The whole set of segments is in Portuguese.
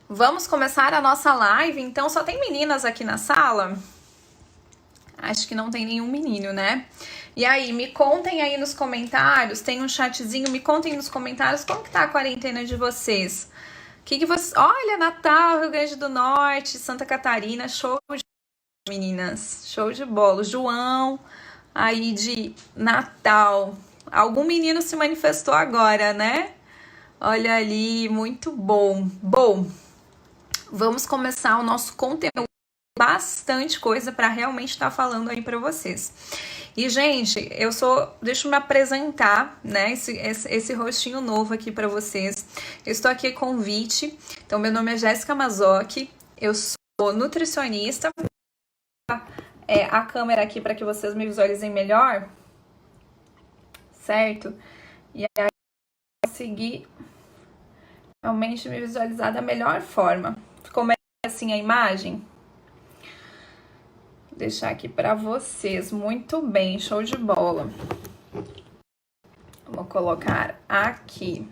Vamos começar a nossa live, então só tem meninas aqui na sala? Acho que não tem nenhum menino, né? E aí, me contem aí nos comentários, tem um chatzinho, me contem nos comentários como que tá a quarentena de vocês. Que vocês... Olha, Natal, Rio Grande do Norte, Santa Catarina, show de meninas, show de bola. João, aí de Natal. Algum menino se manifestou agora, né? Olha ali, muito bom. Bom, vamos começar o nosso conteúdo. Bastante coisa para realmente estar falando aí para vocês. E, gente, deixa eu me apresentar, né? Esse rostinho novo aqui para vocês. Eu estou aqui a convite. Então, meu nome é Jéssica Mazocchi. Eu sou nutricionista. A câmera aqui para que vocês me visualizem melhor. Certo? E aí, eu conseguir realmente me visualizar da melhor forma. Ficou melhor assim a imagem? Vou deixar aqui para vocês. Muito bem, show de bola. Vou colocar aqui.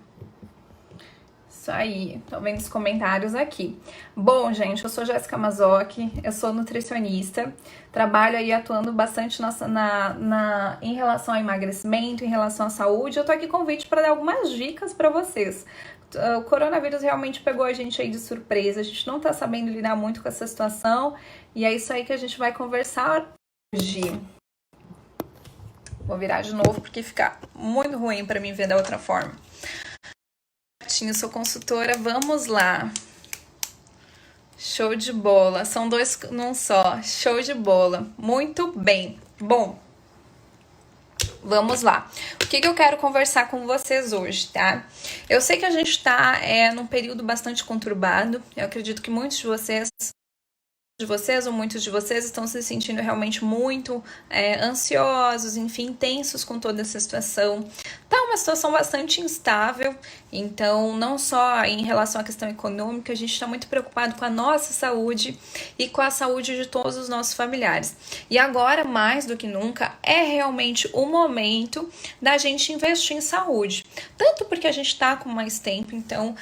Isso aí, estão vendo os comentários aqui. Bom, gente, eu sou Jéssica Mazocchi, eu sou nutricionista, trabalho aí atuando bastante em relação ao emagrecimento, em relação à saúde. Eu tô aqui com convite para dar algumas dicas para vocês. O coronavírus realmente pegou a gente aí de surpresa, a gente não tá sabendo lidar muito com essa situação, e é isso aí que a gente vai conversar hoje. Vou virar de novo porque fica muito ruim para mim ver da outra forma. Eu sou consultora, vamos lá. Show de bola, são dois num só, show de bola, muito bem. Bom, vamos lá. O que eu quero conversar com vocês hoje, tá? Eu sei que a gente tá num período bastante conturbado, eu acredito que muitos de vocês ou muitos de vocês estão se sentindo realmente muito ansiosos, enfim, tensos com toda essa situação. Tá uma situação bastante instável, então não só em relação à questão econômica, a gente está muito preocupado com a nossa saúde e com a saúde de todos os nossos familiares. E agora, mais do que nunca, é realmente o momento da gente investir em saúde. Tanto porque a gente tá com mais tempo, então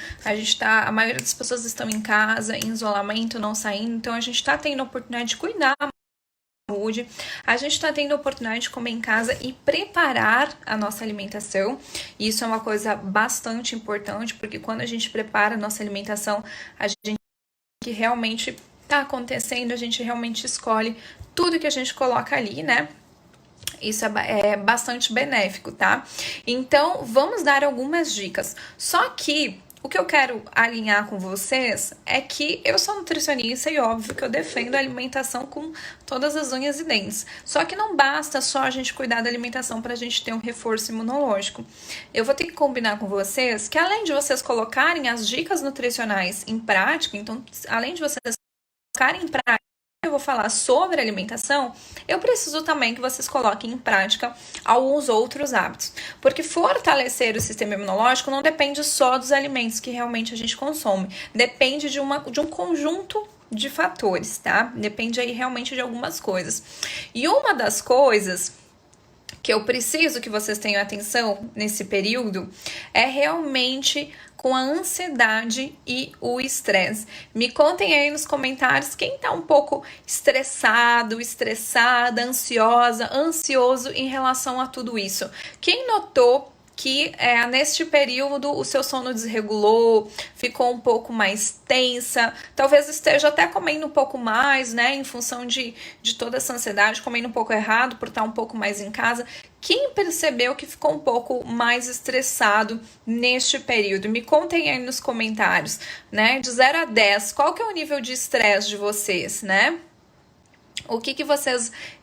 a maioria das pessoas estão em casa, em isolamento, não saindo, então a gente tá tendo a oportunidade de cuidar da saúde, a gente está tendo a oportunidade de comer em casa e preparar a nossa alimentação. Isso é uma coisa bastante importante, porque quando a gente prepara a nossa alimentação, a gente que realmente está acontecendo, a gente realmente escolhe tudo que a gente coloca ali, né? Isso é bastante benéfico, tá? Então, vamos dar algumas dicas. Só que o que eu quero alinhar com vocês é que eu sou nutricionista e óbvio que eu defendo a alimentação com todas as unhas e dentes. Só que não basta só a gente cuidar da alimentação para a gente ter um reforço imunológico. Eu vou ter que combinar com vocês que além de vocês colocarem as dicas nutricionais em prática, então além de vocês colocarem em prática, eu vou falar sobre alimentação, eu preciso também que vocês coloquem em prática alguns outros hábitos. Porque fortalecer o sistema imunológico não depende só dos alimentos que realmente a gente consome. Depende de um conjunto de fatores, tá? Depende aí realmente de algumas coisas. E uma das coisas que eu preciso que vocês tenham atenção nesse período é realmente com a ansiedade e o estresse. Me contem aí nos comentários quem tá um pouco estressado, estressada, ansioso em relação a tudo isso. Quem notou que neste período o seu sono desregulou, ficou um pouco mais tensa, talvez esteja até comendo um pouco mais, né, em função de toda essa ansiedade, comendo um pouco errado por estar um pouco mais em casa. Quem percebeu que ficou um pouco mais estressado neste período? Me contem aí nos comentários, né, de 0 a 10, qual que é o nível de estresse de vocês, né?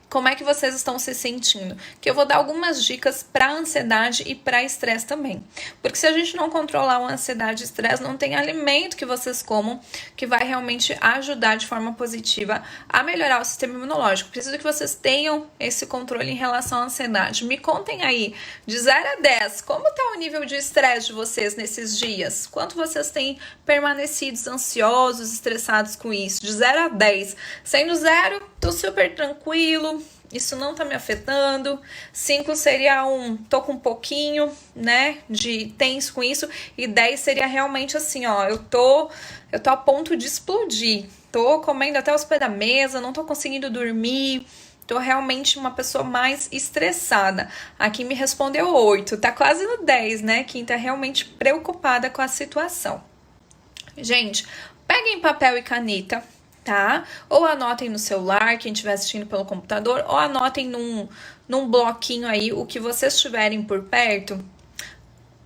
Como é que vocês estão se sentindo? Que eu vou dar algumas dicas para ansiedade e para estresse também. Porque se a gente não controlar a ansiedade e estresse, não tem alimento que vocês comam que vai realmente ajudar de forma positiva a melhorar o sistema imunológico. Preciso que vocês tenham esse controle em relação à ansiedade. Me contem aí, de 0 a 10, como está o nível de estresse de vocês nesses dias? Quanto vocês têm permanecido ansiosos, estressados com isso? De 0 a 10. Sendo 0, tô super tranquilo, isso não tá me afetando. 5 seria tô com um pouquinho, né, de tenso com isso. E 10 seria realmente assim, ó, eu tô a ponto de explodir. Tô comendo até os pés da mesa, não tô conseguindo dormir. Tô realmente uma pessoa mais estressada. Aqui me respondeu 8, tá quase no 10, né? Quem tá realmente preocupada com a situação. Gente, peguem papel e caneta, tá? Ou anotem no celular, quem estiver assistindo pelo computador, ou anotem num bloquinho aí o que vocês tiverem por perto.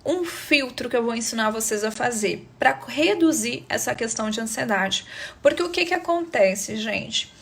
Um filtro que eu vou ensinar vocês a fazer para reduzir essa questão de ansiedade. Porque o que acontece, gente?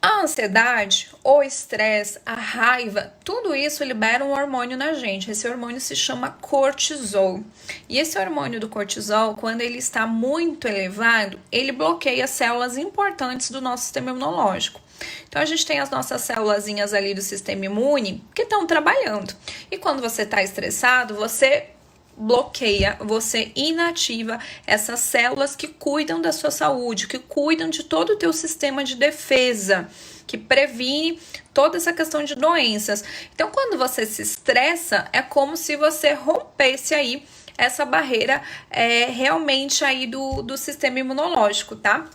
A ansiedade, o estresse, a raiva, tudo isso libera um hormônio na gente. Esse hormônio se chama cortisol. E esse hormônio do cortisol, quando ele está muito elevado, ele bloqueia células importantes do nosso sistema imunológico. Então, a gente tem as nossas célulazinhas ali do sistema imune que estão trabalhando. E quando você está estressado, você bloqueia, você inativa essas células que cuidam da sua saúde, que cuidam de todo o teu sistema de defesa, que previne toda essa questão de doenças. Então, quando você se estressa, é como se você rompesse aí essa barreira realmente aí do sistema imunológico, tá?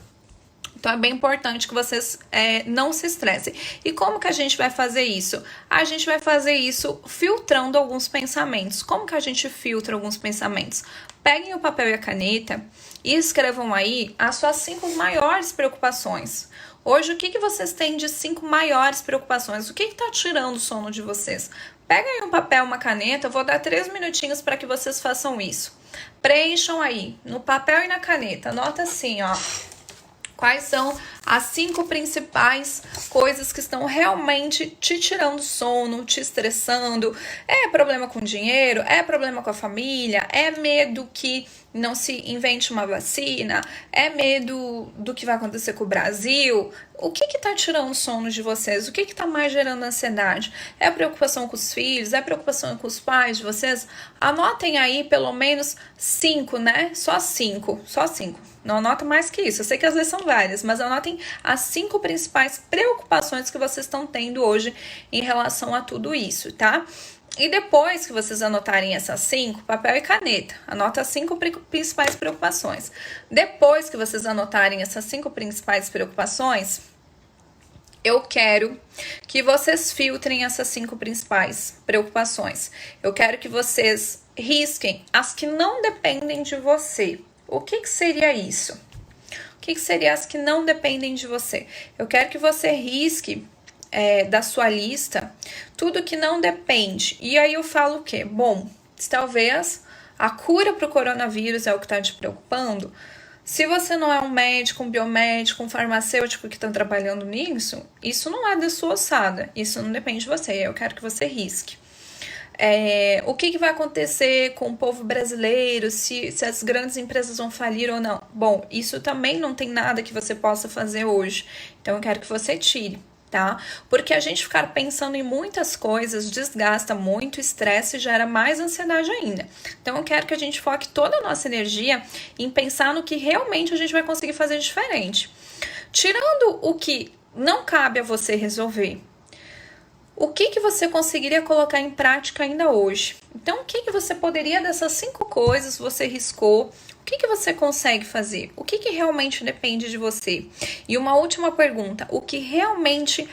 Então, é bem importante que vocês não se estressem. E como que a gente vai fazer isso? A gente vai fazer isso filtrando alguns pensamentos. Como que a gente filtra alguns pensamentos? Peguem o papel e a caneta e escrevam aí as suas 5 maiores preocupações. Hoje, o que vocês têm de 5 maiores preocupações? O que está tirando o sono de vocês? Peguem um papel, uma caneta, eu vou dar 3 minutinhos para que vocês façam isso. Preencham aí, no papel e na caneta. Anota assim, ó. Quais são as 5 principais coisas que estão realmente te tirando sono, te estressando? É problema com dinheiro? É problema com a família? É medo que não se invente uma vacina? É medo do que vai acontecer com o Brasil? O que tá tirando o sono de vocês? O que tá mais gerando ansiedade? É preocupação com os filhos? É preocupação com os pais de vocês? Anotem aí pelo menos 5, né? Só 5. Não anota mais que isso. Eu sei que às vezes são várias, mas anotem as 5 principais preocupações que vocês estão tendo hoje em relação a tudo isso, tá? E depois que vocês anotarem essas 5, papel e caneta, anota as 5 principais preocupações. Depois que vocês anotarem essas 5 principais preocupações, eu quero que vocês filtrem essas 5 principais preocupações. Eu quero que vocês risquem as que não dependem de você. O que seria isso? O que seria as que não dependem de você? Eu quero que você risque da sua lista tudo que não depende. E aí eu falo o quê? Bom, talvez a cura para o coronavírus é o que está te preocupando. Se você não é um médico, um biomédico, um farmacêutico que está trabalhando nisso, isso não é da sua ossada. Isso não depende de você. Eu quero que você risque. O que vai acontecer com o povo brasileiro, se as grandes empresas vão falir ou não. Bom, isso também não tem nada que você possa fazer hoje. Então, eu quero que você tire, tá? Porque a gente ficar pensando em muitas coisas desgasta muito, estresse e gera mais ansiedade ainda. Então, eu quero que a gente foque toda a nossa energia em pensar no que realmente a gente vai conseguir fazer diferente. Tirando o que não cabe a você resolver, o que você conseguiria colocar em prática ainda hoje? Então, o que você poderia, dessas 5 coisas, você riscou? O que você consegue fazer? O que realmente depende de você? E uma última pergunta, o que realmente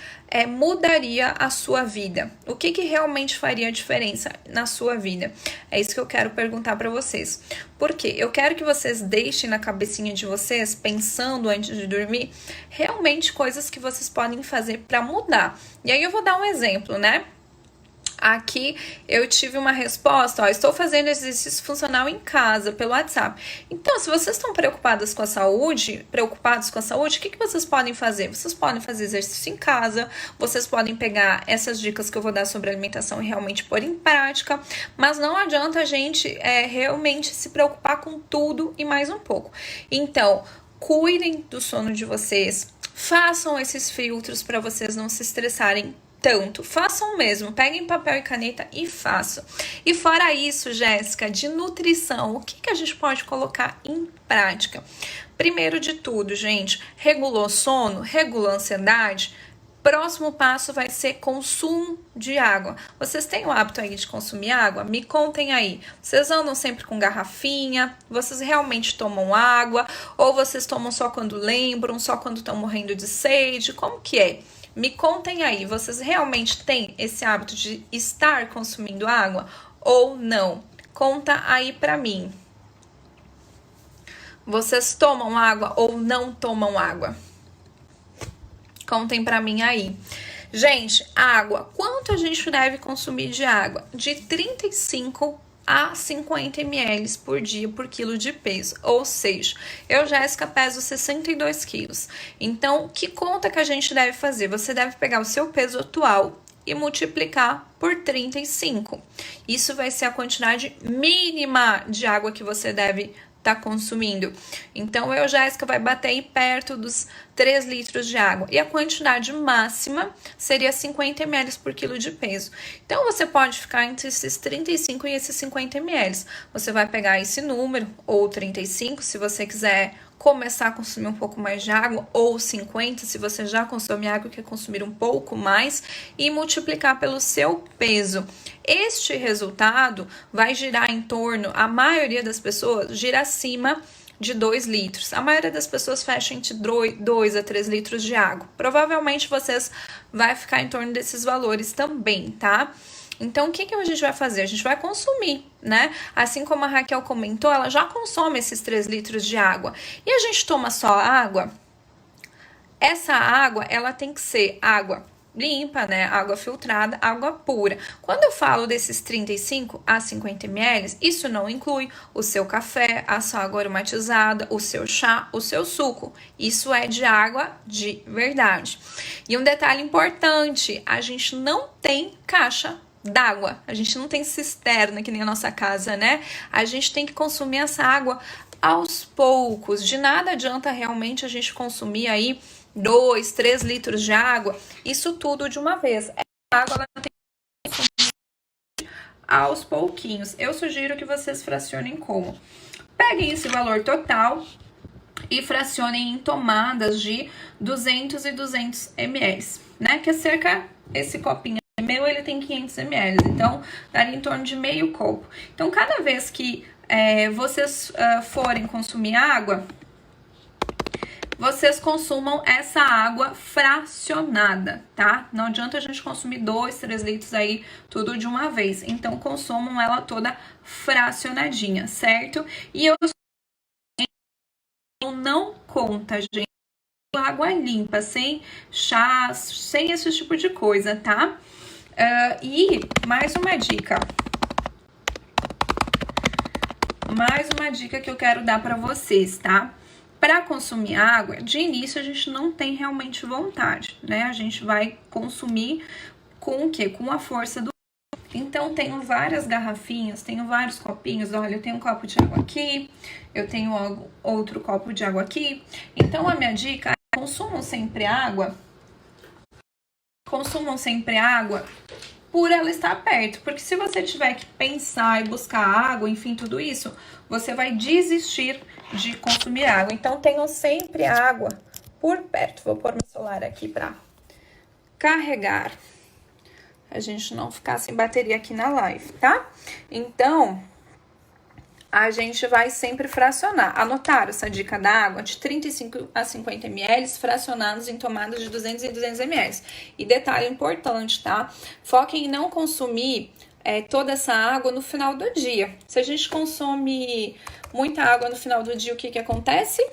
mudaria a sua vida? O que realmente faria a diferença na sua vida? É isso que eu quero perguntar para vocês. Por quê? Eu quero que vocês deixem na cabecinha de vocês, pensando antes de dormir, realmente coisas que vocês podem fazer para mudar. E aí eu vou dar um exemplo, né? Aqui eu tive uma resposta, estou fazendo exercício funcional em casa, pelo WhatsApp. Então, se vocês estão preocupados com a saúde, o que vocês podem fazer? Vocês podem fazer exercício em casa, vocês podem pegar essas dicas que eu vou dar sobre alimentação e realmente pôr em prática, mas não adianta a gente realmente se preocupar com tudo e mais um pouco. Então, cuidem do sono de vocês, façam esses filtros para vocês não se estressarem tanto, façam mesmo, peguem papel e caneta e façam. E fora isso, Jéssica, de nutrição, o que a gente pode colocar em prática? Primeiro de tudo, gente, regulou sono, regulou ansiedade, Próximo passo vai ser consumo de água. Vocês têm o hábito aí de consumir água? Me contem aí. Vocês andam sempre com garrafinha? Vocês realmente tomam água? Ou vocês tomam só quando lembram, só quando estão morrendo de sede? Como que é? Me contem aí, vocês realmente têm esse hábito de estar consumindo água ou não? Conta aí pra mim. Vocês tomam água ou não tomam água? Contem pra mim aí. Gente, água. Quanto a gente deve consumir de água? De 35 a 50 ml por dia por quilo de peso. Ou seja, eu, Jéssica, peso 62 quilos. Então, que conta que a gente deve fazer? Você deve pegar o seu peso atual e multiplicar por 35. Isso vai ser a quantidade mínima de água que você deve tá consumindo. Então, eu, Jéssica, vai bater aí perto dos 3 litros de água. E a quantidade máxima seria 50 ml por quilo de peso. Então, você pode ficar entre esses 35 e esses 50 ml. Você vai pegar esse número, ou 35, se você quiser começar a consumir um pouco mais de água, ou 50, se você já consome água e quer consumir um pouco mais, e multiplicar pelo seu peso. Este resultado vai girar em torno, a maioria das pessoas gira acima de 2 litros. A maioria das pessoas fecha entre 2 a 3 litros de água. Provavelmente vocês vai ficar em torno desses valores também, tá? Então, o que a gente vai fazer? A gente vai consumir, né? Assim como a Raquel comentou, ela já consome esses 3 litros de água. E a gente toma só água? Essa água, ela tem que ser água limpa, né? Água filtrada, água pura. Quando eu falo desses 35 a 50 ml, isso não inclui o seu café, a sua água aromatizada, o seu chá, o seu suco. Isso é de água de verdade. E um detalhe importante, a gente não tem caixa d'água. A gente não tem cisterna que nem a nossa casa, né? A gente tem que consumir essa água aos poucos. De nada adianta realmente a gente consumir aí 2, 3 litros de água, isso tudo de uma vez. A água ela tem que consumir aos pouquinhos. Eu sugiro que vocês fracionem como? Peguem esse valor total e fracionem em tomadas de 200 e 200 ml, né? Que é cerca, esse copinho meu, ele tem 500 ml, então daria em torno de meio copo. Então, cada vez que vocês forem consumir água, vocês consumam essa água fracionada, tá? Não adianta a gente consumir 2, 3 litros aí, tudo de uma vez. Então, consumam ela toda fracionadinha, certo? E eu não conta, gente, água limpa, sem chás, sem esse tipo de coisa, tá? E mais uma dica. Mais uma dica que eu quero dar para vocês, tá? Para consumir água, de início a gente não tem realmente vontade, né? A gente vai consumir com o quê? Com a força do... Então, tenho várias garrafinhas, tenho vários copinhos. Olha, eu tenho um copo de água aqui, eu tenho outro copo de água aqui. Então, a minha dica é consumam sempre água. Consumam sempre água por ela estar perto. Porque se você tiver que pensar e buscar água, enfim, tudo isso, você vai desistir de consumir água. Então, tenham sempre água por perto. Vou pôr meu celular aqui para carregar. A gente não ficar sem bateria aqui na live, tá? Então, a gente vai sempre fracionar. Anotaram essa dica da água? De 35 a 50 ml, fracionados em tomadas de 200 e 200 ml. E detalhe importante, tá? Foquem em não consumir toda essa água no final do dia. Se a gente consome muita água no final do dia, o que acontece?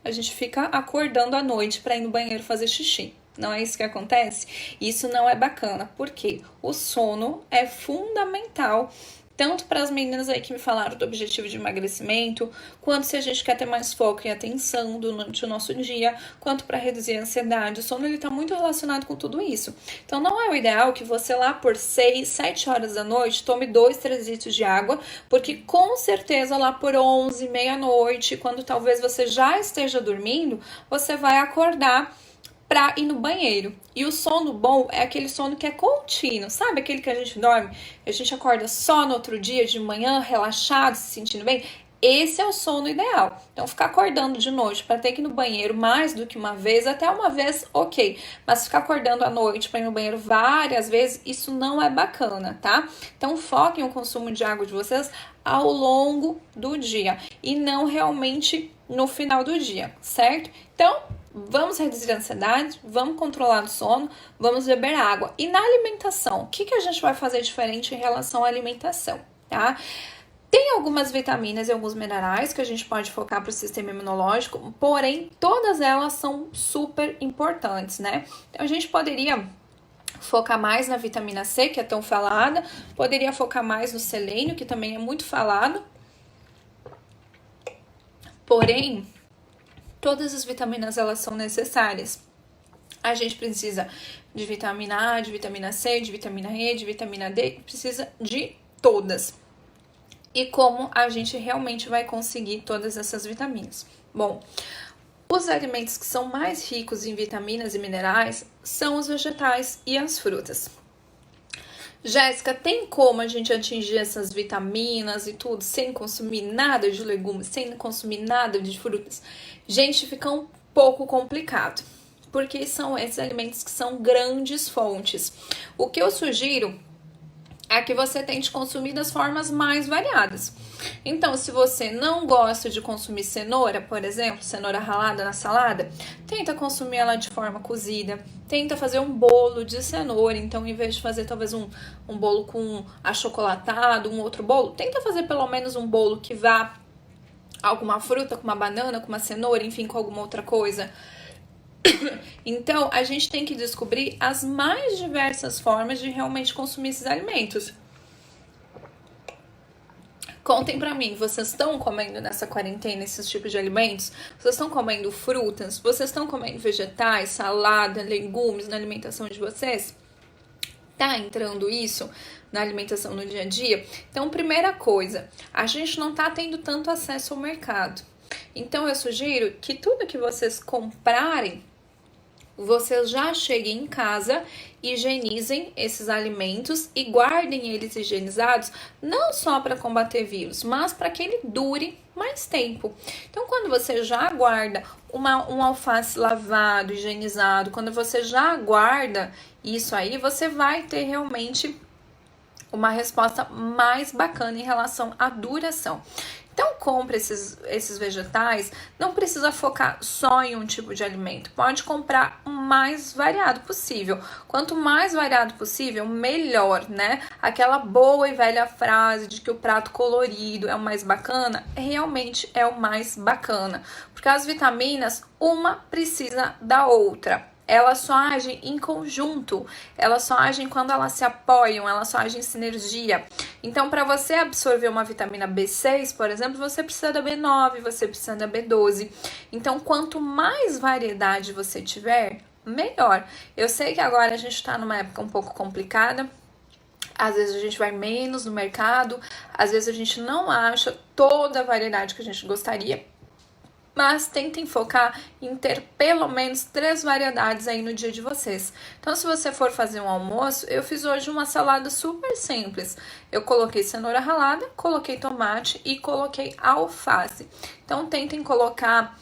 A gente fica acordando à noite para ir no banheiro fazer xixi. Não é isso que acontece? Isso não é bacana, porque o sono é fundamental, tanto para as meninas aí que me falaram do objetivo de emagrecimento, quanto se a gente quer ter mais foco e atenção durante o nosso dia, quanto para reduzir a ansiedade. O sono ele tá muito relacionado com tudo isso. Então, não é o ideal que você lá por 6, 7 horas da noite tome 2, 3 litros de água, porque com certeza lá por 11, meia-noite, quando talvez você já esteja dormindo, você vai acordar pra ir no banheiro. E o sono bom é aquele sono que é contínuo, sabe? Aquele que a gente dorme, a gente acorda só no outro dia de manhã, relaxado, se sentindo bem. Esse é o sono ideal. Então, ficar acordando de noite para ter que ir no banheiro mais do que uma vez, até uma vez, ok. Mas ficar acordando à noite para ir no banheiro várias vezes, isso não é bacana, tá? Então, foquem o consumo de água de vocês ao longo do dia e não realmente no final do dia, certo? Então, vamos reduzir a ansiedade, vamos controlar o sono, vamos beber água. E na alimentação, o que a gente vai fazer diferente em relação à alimentação, tá? Tem algumas vitaminas e alguns minerais que a gente pode focar para o sistema imunológico, porém, todas elas são super importantes, né? Então, a gente poderia focar mais na vitamina C, que é tão falada, poderia focar mais no selênio, que também é muito falado, porém, todas as vitaminas elas são necessárias. A gente precisa de vitamina A, de vitamina C, de vitamina E, de vitamina D, precisa de todas. E como a gente realmente vai conseguir todas essas vitaminas? Bom, os alimentos que são mais ricos em vitaminas e minerais são os vegetais e as frutas. Jéssica, tem como a gente atingir essas vitaminas e tudo sem consumir nada de legumes, sem consumir nada de frutas? Gente, fica um pouco complicado, porque são esses alimentos que são grandes fontes. O que eu sugiro é que você tente consumir das formas mais variadas. Então, se você não gosta de consumir cenoura, por exemplo, cenoura ralada na salada, tenta consumir ela de forma cozida. Tenta fazer um bolo de cenoura. Então, em vez de fazer talvez um bolo com achocolatado, um outro bolo, tenta fazer pelo menos um bolo que vá alguma fruta, com uma banana, com uma cenoura, enfim, com alguma outra coisa. Então, a gente tem que descobrir as mais diversas formas de realmente consumir esses alimentos. Contem pra mim, vocês estão comendo nessa quarentena esses tipos de alimentos? Vocês estão comendo frutas? Vocês estão comendo vegetais, salada, legumes na alimentação de vocês? Tá entrando isso na alimentação no dia a dia? Então, primeira coisa, a gente não tá tendo tanto acesso ao mercado. Então, eu sugiro que tudo que vocês comprarem, vocês já cheguem em casa, higienizem esses alimentos e guardem eles higienizados, não só para combater vírus, mas para que ele dure mais tempo. Então, quando você já guarda um alface lavado, higienizado, quando você já guarda isso aí, você vai ter realmente uma resposta mais bacana em relação à duração. Então, compre esses vegetais, não precisa focar só em um tipo de alimento, pode comprar o mais variado possível. Quanto mais variado possível, melhor, né? Aquela boa e velha frase de que o prato colorido é o mais bacana, realmente é o mais bacana, porque as vitaminas, uma precisa da outra. Elas só agem em conjunto, elas só agem quando elas se apoiam, elas só agem em sinergia. Então, para você absorver uma vitamina B6, por exemplo, você precisa da B9, você precisa da B12. Então, quanto mais variedade você tiver, melhor. Eu sei que agora a gente está numa época um pouco complicada, às vezes a gente vai menos no mercado, às vezes a gente não acha toda a variedade que a gente gostaria, mas tentem focar em ter pelo menos 3 variedades aí no dia de vocês. Então, se você for fazer um almoço, eu fiz hoje uma salada super simples. Eu coloquei cenoura ralada, coloquei tomate e coloquei alface. Então, tentem colocar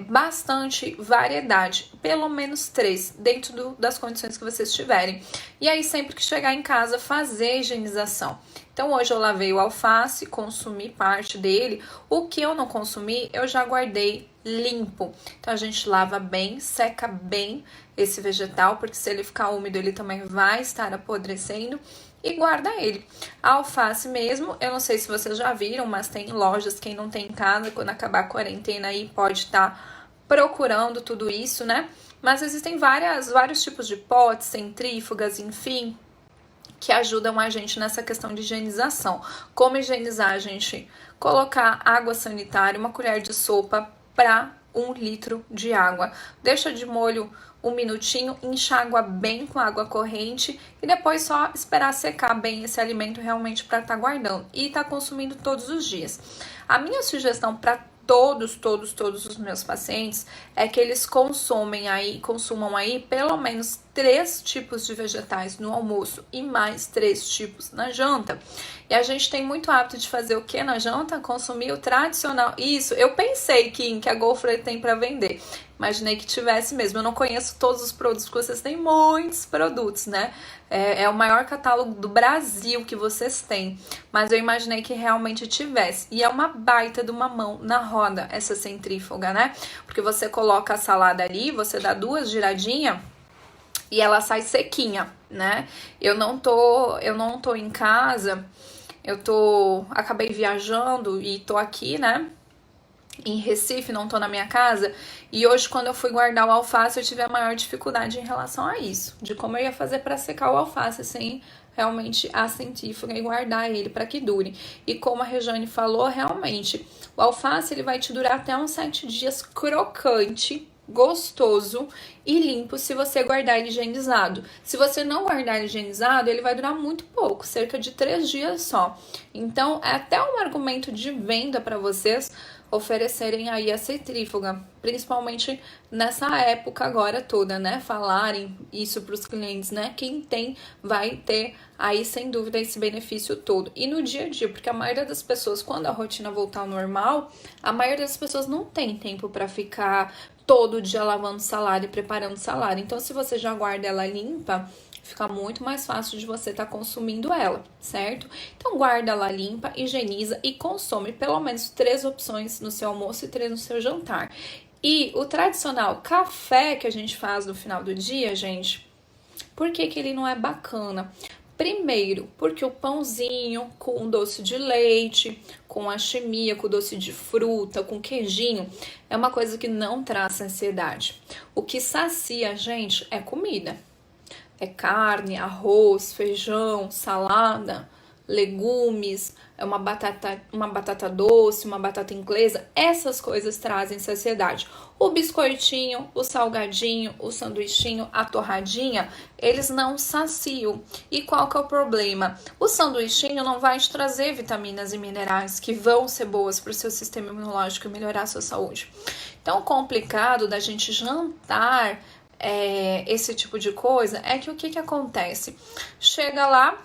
bastante variedade, pelo menos 3, dentro das condições que vocês tiverem. E aí, sempre que chegar em casa, fazer a higienização. Então, hoje eu lavei o alface, consumi parte dele. O que eu não consumi, eu já guardei limpo. Então, a gente lava bem, seca bem esse vegetal, porque se ele ficar úmido, ele também vai estar apodrecendo. E guarda ele. A alface mesmo, eu não sei se vocês já viram, mas tem lojas, quem não tem em casa, quando acabar a quarentena aí pode estar procurando tudo isso, né? Mas existem vários tipos de potes, centrífugas, enfim, que ajudam a gente nessa questão de higienização. Como higienizar? A gente colocar água sanitária, uma colher de sopa para 1 litro de água. Deixa de molho 1 minutinho, enxágua bem com água corrente e depois só esperar secar bem esse alimento realmente para estar guardando e estar consumindo todos os dias. A minha sugestão para todos os meus pacientes é que eles consumam aí pelo menos 3 tipos de vegetais no almoço e mais 3 tipos na janta. E a gente tem muito hábito de fazer o que na janta? Consumir o tradicional. Isso, eu pensei, Kim, que a Golfre tem para vender. Imaginei que tivesse mesmo. Eu não conheço todos os produtos, porque vocês têm muitos produtos, né? É o maior catálogo do Brasil que vocês têm. Mas eu imaginei que realmente tivesse. E é uma baita de uma mão na roda essa centrífuga, né? Porque você coloca a salada ali, você dá 2 giradinhas e ela sai sequinha, né? Eu não tô em casa, acabei viajando e tô aqui, né? Em Recife, não tô na minha casa, e hoje quando eu fui guardar o alface eu tive a maior dificuldade em relação a isso, de como eu ia fazer para secar o alface sem realmente a centrífuga e guardar ele para que dure. E como a Rejane falou, realmente, o alface ele vai te durar até uns 7 dias crocante, gostoso e limpo se você guardar ele higienizado. Se você não guardar ele higienizado, ele vai durar muito pouco, cerca de 3 dias só. Então, é até um argumento de venda para vocês oferecerem aí a centrífuga, principalmente nessa época agora toda, né? Falarem isso para os clientes, né? Quem tem vai ter aí sem dúvida esse benefício todo. E no dia a dia, porque a maioria das pessoas, quando a rotina voltar ao normal, a maioria das pessoas não tem tempo para ficar todo dia lavando salada e preparando salada. Então, se você já guarda ela limpa, fica muito mais fácil de você estar consumindo ela, certo? Então, guarda ela limpa, higieniza e consome pelo menos 3 opções no seu almoço e 3 no seu jantar. E o tradicional café que a gente faz no final do dia, gente, por que ele não é bacana? Primeiro, porque o pãozinho com doce de leite, com a chimia, com doce de fruta, com queijinho, é uma coisa que não traz saciedade. O que sacia a gente é comida. É carne, arroz, feijão, salada, legumes, uma batata doce, uma batata inglesa. Essas coisas trazem saciedade. O biscoitinho, o salgadinho, o sanduichinho, a torradinha, eles não saciam. E qual que é o problema? O sanduichinho não vai te trazer vitaminas e minerais que vão ser boas para o seu sistema imunológico e melhorar a sua saúde. Então, o complicado da gente jantar esse tipo de coisa é que o que acontece? Chega lá,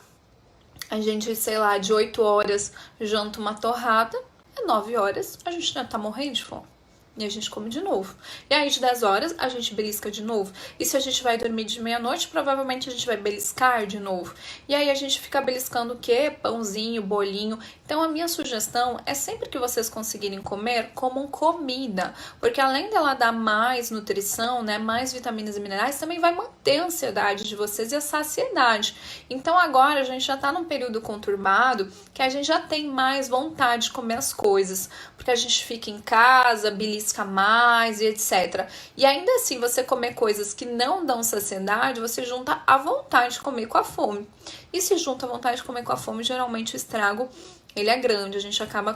a gente, sei lá, de 8 horas janta uma torrada, 9 horas a gente já tá morrendo de fome. E a gente come de novo. E aí de 10 horas a gente belisca de novo. E se a gente vai dormir de meia-noite, provavelmente a gente vai beliscar de novo. E aí a gente fica beliscando o quê? Pãozinho, bolinho. Então a minha sugestão é sempre que vocês conseguirem comer, comam comida. Porque além dela dar mais nutrição, né, mais vitaminas e minerais, também vai manter a ansiedade de vocês e a saciedade. Então agora a gente já tá num período conturbado que a gente já tem mais vontade de comer as coisas. Porque a gente fica em casa, belisca mais e etc. E ainda assim, você comer coisas que não dão saciedade, você junta a vontade de comer com a fome. E se junta a vontade de comer com a fome, geralmente o estrago ele é grande, a gente acaba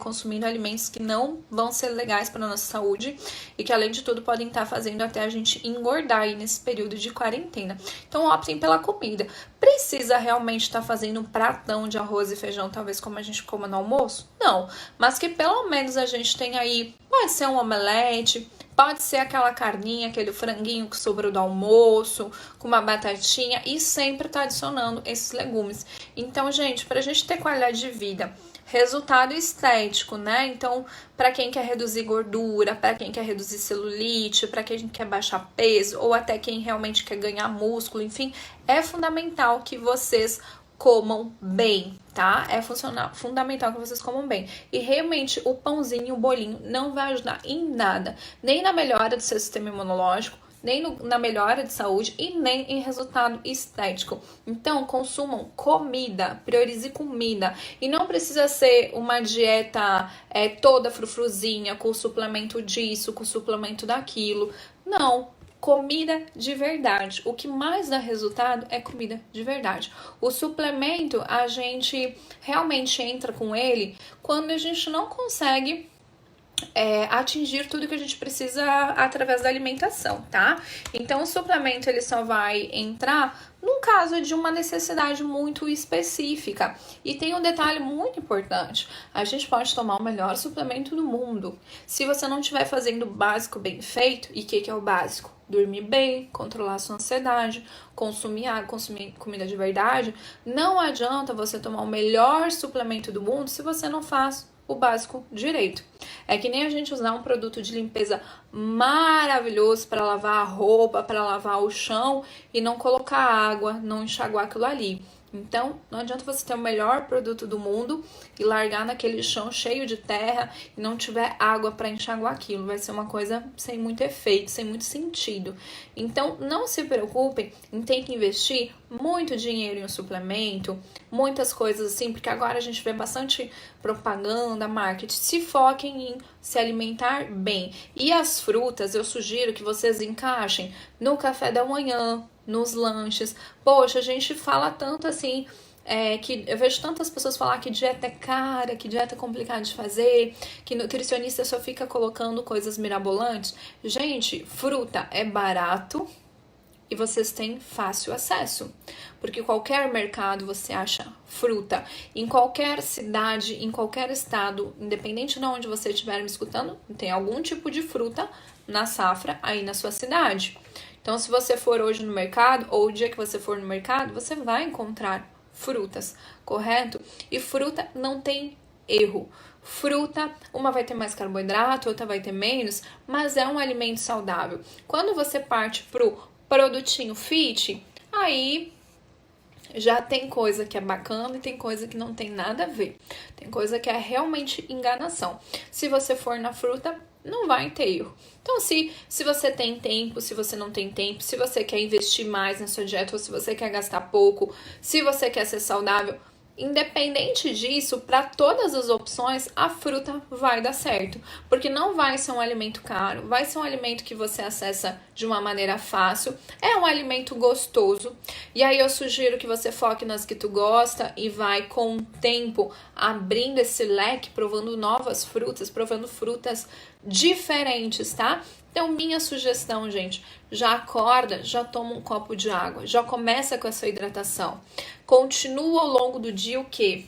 consumindo alimentos que não vão ser legais para a nossa saúde e que, além de tudo, podem estar fazendo até a gente engordar aí nesse período de quarentena. Então, optem pela comida. Precisa realmente estar fazendo um pratão de arroz e feijão, talvez como a gente coma no almoço? Não, mas que pelo menos a gente tenha aí, pode ser um omelete, pode ser aquela carninha, aquele franguinho que sobrou do almoço, com uma batatinha e sempre tá adicionando esses legumes. Então, gente, pra gente ter qualidade de vida, resultado estético, né? Então, para quem quer reduzir gordura, para quem quer reduzir celulite, para quem quer baixar peso ou até quem realmente quer ganhar músculo, enfim, é fundamental que vocês comam bem, tá? É fundamental que vocês comam bem. E realmente o pãozinho, o bolinho não vai ajudar em nada, nem na melhora do seu sistema imunológico, nem na melhora de saúde e nem em resultado estético. Então, consumam comida, priorize comida. E não precisa ser uma dieta toda frufruzinha, com suplemento disso, com suplemento daquilo. Não. Comida de verdade. O que mais dá resultado é comida de verdade. O suplemento, a gente realmente entra com ele quando a gente não consegue atingir tudo que a gente precisa através da alimentação, tá? Então, o suplemento, ele só vai entrar num caso de uma necessidade muito específica. E tem um detalhe muito importante: a gente pode tomar o melhor suplemento do mundo. Se você não estiver fazendo o básico bem feito, e o que é o básico? Dormir bem, controlar a sua ansiedade, consumir água, consumir comida de verdade, não adianta você tomar o melhor suplemento do mundo se você não faz o básico direito. É que nem a gente usar um produto de limpeza maravilhoso para lavar a roupa, para lavar o chão e não colocar água, não enxaguar aquilo ali. Então, não adianta você ter o melhor produto do mundo e largar naquele chão cheio de terra e não tiver água para enxaguar aquilo. Vai ser uma coisa sem muito efeito, sem muito sentido. Então, não se preocupem em ter que investir muito dinheiro em um suplemento, muitas coisas assim, porque agora a gente vê bastante propaganda, marketing. Se foquem em se alimentar bem. E as frutas, eu sugiro que vocês encaixem no café da manhã, nos lanches. Poxa, a gente fala tanto assim, que eu vejo tantas pessoas falar que dieta é cara, que dieta é complicada de fazer, que nutricionista só fica colocando coisas mirabolantes. Gente, fruta é barato e vocês têm fácil acesso, porque qualquer mercado você acha fruta, em qualquer cidade, em qualquer estado, independente de onde você estiver me escutando, tem algum tipo de fruta na safra aí na sua cidade. Então, se você for hoje no mercado, ou o dia que você for no mercado, você vai encontrar frutas, correto? E fruta não tem erro. Fruta, uma vai ter mais carboidrato, outra vai ter menos, mas é um alimento saudável. Quando você parte pro produtinho fit, aí já tem coisa que é bacana e tem coisa que não tem nada a ver. Tem coisa que é realmente enganação. Se você for na fruta, não vai ter erro. Então, se você tem tempo, se você não tem tempo, se você quer investir mais na sua dieta ou se você quer gastar pouco, se você quer ser saudável, independente disso, para todas as opções, a fruta vai dar certo. Porque não vai ser um alimento caro, vai ser um alimento que você acessa de uma maneira fácil, é um alimento gostoso. E aí eu sugiro que você foque nas que tu gosta e vai com o tempo abrindo esse leque, provando novas frutas, provando frutas diferentes, tá? Então, minha sugestão, gente, já acorda, já toma um copo de água, já começa com essa hidratação. Continua ao longo do dia o quê?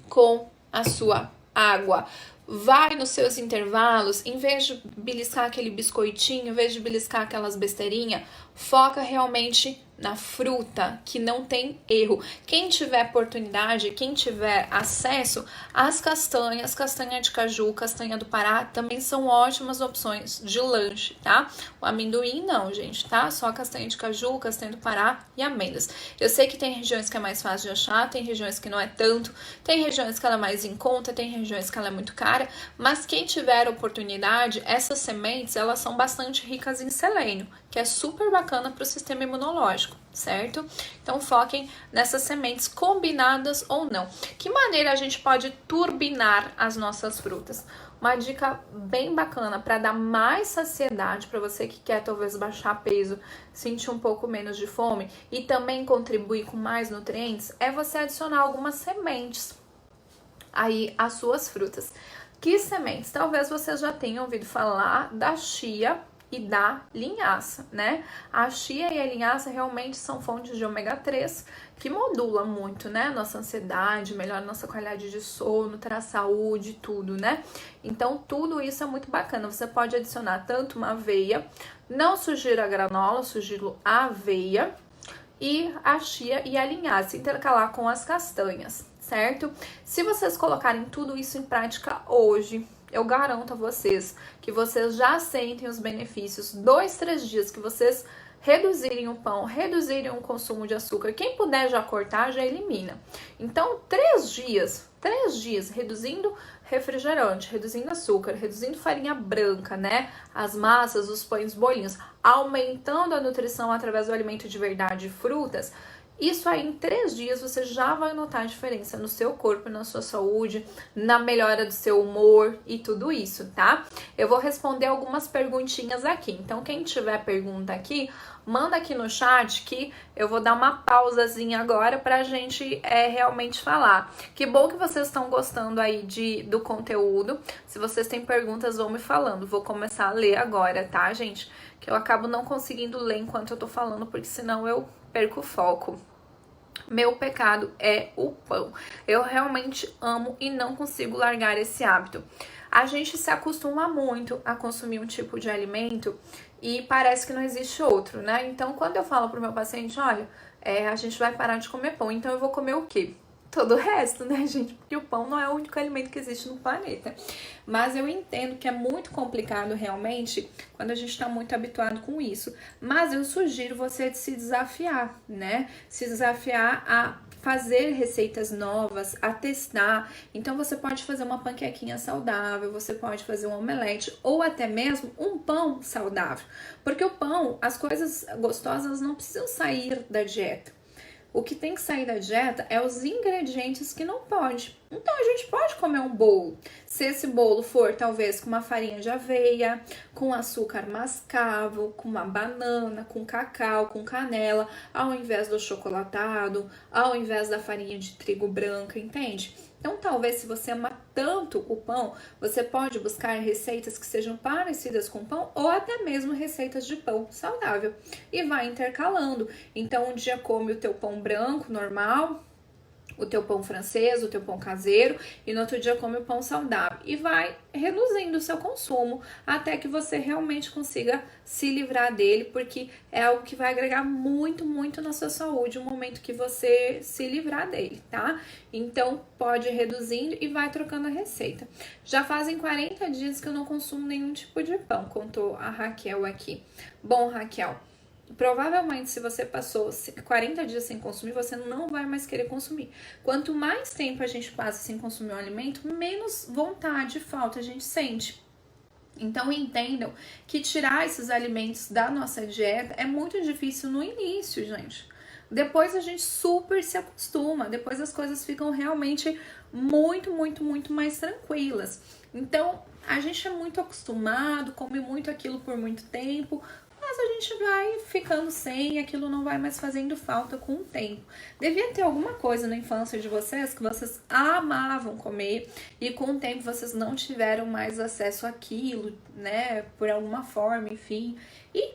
Com a sua água. Vai nos seus intervalos, em vez de beliscar aquele biscoitinho, em vez de beliscar aquelas besteirinhas, foca realmente na fruta, que não tem erro. Quem tiver oportunidade, quem tiver acesso às castanhas, castanha de caju, castanha do Pará, também são ótimas opções de lanche, tá? O amendoim não, gente, tá? Só castanha de caju, castanha do Pará e amêndoas. Eu sei que tem regiões que é mais fácil de achar, tem regiões que não é tanto, tem regiões que ela é mais em conta, tem regiões que ela é muito cara, mas quem tiver oportunidade, essas sementes, elas são bastante ricas em selênio, que é super bacana para o sistema imunológico, certo? Então foquem nessas sementes combinadas ou não. Que maneira a gente pode turbinar as nossas frutas? Uma dica bem bacana para dar mais saciedade para você que quer talvez baixar peso, sentir um pouco menos de fome e também contribuir com mais nutrientes, é você adicionar algumas sementes aí às suas frutas. Que sementes? Talvez vocês já tenham ouvido falar da chia e da linhaça, né? A chia e a linhaça realmente são fontes de ômega 3 que modula muito, né? Nossa ansiedade, melhora nossa qualidade de sono, traz saúde, tudo, né? Então, tudo isso é muito bacana. Você pode adicionar tanto uma aveia, não sugiro a granola, sugiro a aveia, e a chia e a linhaça, intercalar com as castanhas, certo? Se vocês colocarem tudo isso em prática hoje, eu garanto a vocês que vocês já sentem os benefícios. 2, 3 dias que vocês reduzirem o pão, reduzirem o consumo de açúcar, quem puder já cortar, já elimina. Então, 3 dias reduzindo refrigerante, reduzindo açúcar, reduzindo farinha branca, né? As massas, os pães, bolinhos, aumentando a nutrição através do alimento de verdade e frutas. Isso aí, em 3 dias, você já vai notar a diferença no seu corpo, na sua saúde, na melhora do seu humor e tudo isso, tá? Eu vou responder algumas perguntinhas aqui. Então, quem tiver pergunta aqui, manda aqui no chat que eu vou dar uma pausazinha agora pra gente realmente falar. Que bom que vocês estão gostando aí do conteúdo. Se vocês têm perguntas, vão me falando. Vou começar a ler agora, tá, gente? Que eu acabo não conseguindo ler enquanto eu tô falando, porque senão eu perco o foco. Meu pecado é o pão. Eu realmente amo e não consigo largar esse hábito. A gente se acostuma muito a consumir um tipo de alimento e parece que não existe outro, né? Então, quando eu falo pro meu paciente, olha, a gente vai parar de comer pão, então eu vou comer o quê? Todo o resto, né, gente? Porque o pão não é o único alimento que existe no planeta. Mas eu entendo que é muito complicado realmente quando a gente está muito habituado com isso. Mas eu sugiro você se desafiar, né? Se desafiar a fazer receitas novas, a testar. Então você pode fazer uma panquequinha saudável, você pode fazer um omelete ou até mesmo um pão saudável. Porque o pão, as coisas gostosas não precisam sair da dieta. O que tem que sair da dieta é os ingredientes que não pode. Então a gente pode comer um bolo. Se esse bolo for talvez com uma farinha de aveia, com açúcar mascavo, com uma banana, com cacau, com canela, ao invés do chocolatado, ao invés da farinha de trigo branca, entende? Então, talvez se você ama tanto o pão, você pode buscar receitas que sejam parecidas com pão ou até mesmo receitas de pão saudável e vai intercalando. Então, um dia come o teu pão branco normal, o teu pão francês, o teu pão caseiro e no outro dia come o pão saudável e vai reduzindo o seu consumo até que você realmente consiga se livrar dele, porque é algo que vai agregar muito, muito na sua saúde no momento que você se livrar dele, tá? Então pode ir reduzindo e vai trocando a receita. Já fazem 40 dias que eu não consumo nenhum tipo de pão, contou a Raquel aqui. Bom, Raquel, provavelmente, se você passou 40 dias sem consumir, você não vai mais querer consumir. Quanto mais tempo a gente passa sem consumir um alimento, menos vontade e falta a gente sente. Então, entendam que tirar esses alimentos da nossa dieta é muito difícil no início, gente. Depois a gente super se acostuma, depois as coisas ficam realmente muito, muito, muito mais tranquilas. Então, a gente é muito acostumado, come muito aquilo por muito tempo, mas a gente vai ficando sem e aquilo não vai mais fazendo falta com o tempo. Devia ter alguma coisa na infância de vocês que vocês amavam comer e com o tempo vocês não tiveram mais acesso àquilo, né? Por alguma forma, enfim. E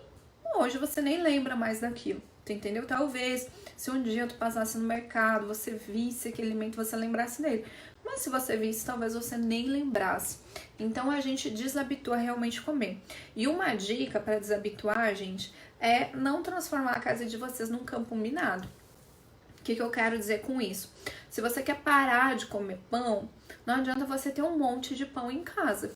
hoje você nem lembra mais daquilo. Entendeu? Talvez se um dia tu passasse no mercado, você visse aquele alimento, você lembrasse dele. Mas se você visse, talvez você nem lembrasse. Então a gente desabitua realmente comer. E uma dica para desabituar, gente, é não transformar a casa de vocês num campo minado. O que eu quero dizer com isso? Se você quer parar de comer pão, não adianta você ter um monte de pão em casa.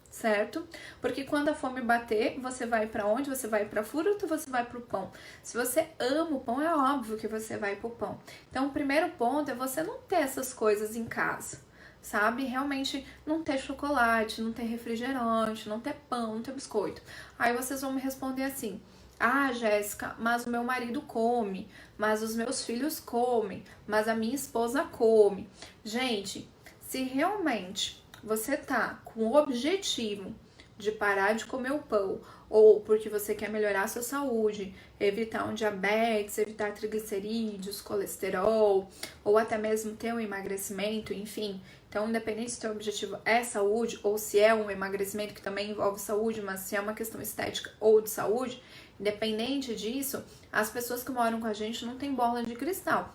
Certo? Porque quando a fome bater, você vai para onde? Você vai para fruta ou você vai para o pão? Se você ama o pão, é óbvio que você vai para o pão. Então, o primeiro ponto é você não ter essas coisas em casa, sabe? Realmente não ter chocolate, não ter refrigerante, não ter pão, não ter biscoito. Aí vocês vão me responder assim: ah, Jéssica, mas o meu marido come, mas os meus filhos comem, mas a minha esposa come. Gente, se realmente você tá com o objetivo de parar de comer o pão, ou porque você quer melhorar a sua saúde, evitar um diabetes, evitar triglicerídeos, colesterol, ou até mesmo ter um emagrecimento, enfim. Então, independente se o teu objetivo é saúde, ou se é um emagrecimento que também envolve saúde, mas se é uma questão estética ou de saúde, independente disso, as pessoas que moram com a gente não têm bola de cristal.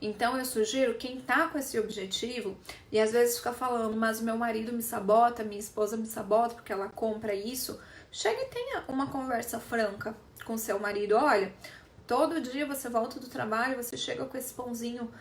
Então eu sugiro quem tá com esse objetivo e às vezes fica falando, mas o meu marido me sabota, minha esposa me sabota porque ela compra isso, chega e tenha uma conversa franca com seu marido. Olha, todo dia você volta do trabalho, você chega com esse pãozinho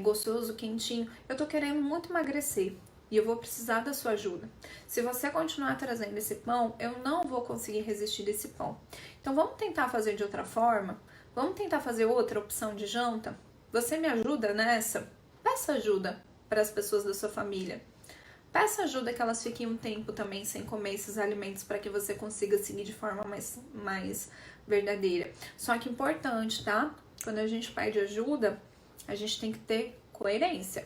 gostoso, quentinho, eu tô querendo muito emagrecer e eu vou precisar da sua ajuda. Se você continuar trazendo esse pão, eu não vou conseguir resistir desse pão. Então vamos tentar fazer de outra forma? Vamos tentar fazer outra opção de janta? Você me ajuda nessa? Peça ajuda para as pessoas da sua família. Peça ajuda que elas fiquem um tempo também sem comer esses alimentos para que você consiga seguir de forma mais verdadeira. Só que importante, tá? Quando a gente pede ajuda, a gente tem que ter coerência.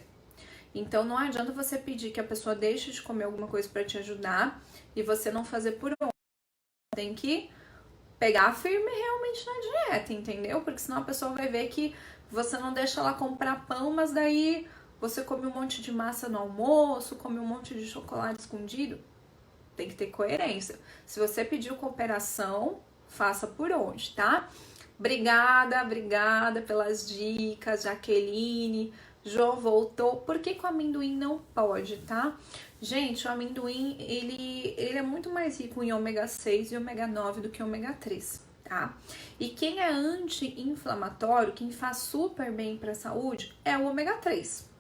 Então não adianta você pedir que a pessoa deixe de comer alguma coisa para te ajudar e você não fazer por onde. Tem que pegar firme realmente na dieta, entendeu? Porque senão a pessoa vai ver que você não deixa ela comprar pão, mas daí você come um monte de massa no almoço, come um monte de chocolate escondido. Tem que ter coerência. Se você pediu cooperação, faça por onde, tá? Obrigada pelas dicas, Jaqueline. Jô voltou. Por que o amendoim não pode, tá? Gente, o amendoim, ele é muito mais rico em ômega 6 e ômega 9 do que ômega 3, tá? E quem é anti-inflamatório, quem faz super bem para a saúde, é o ômega 3.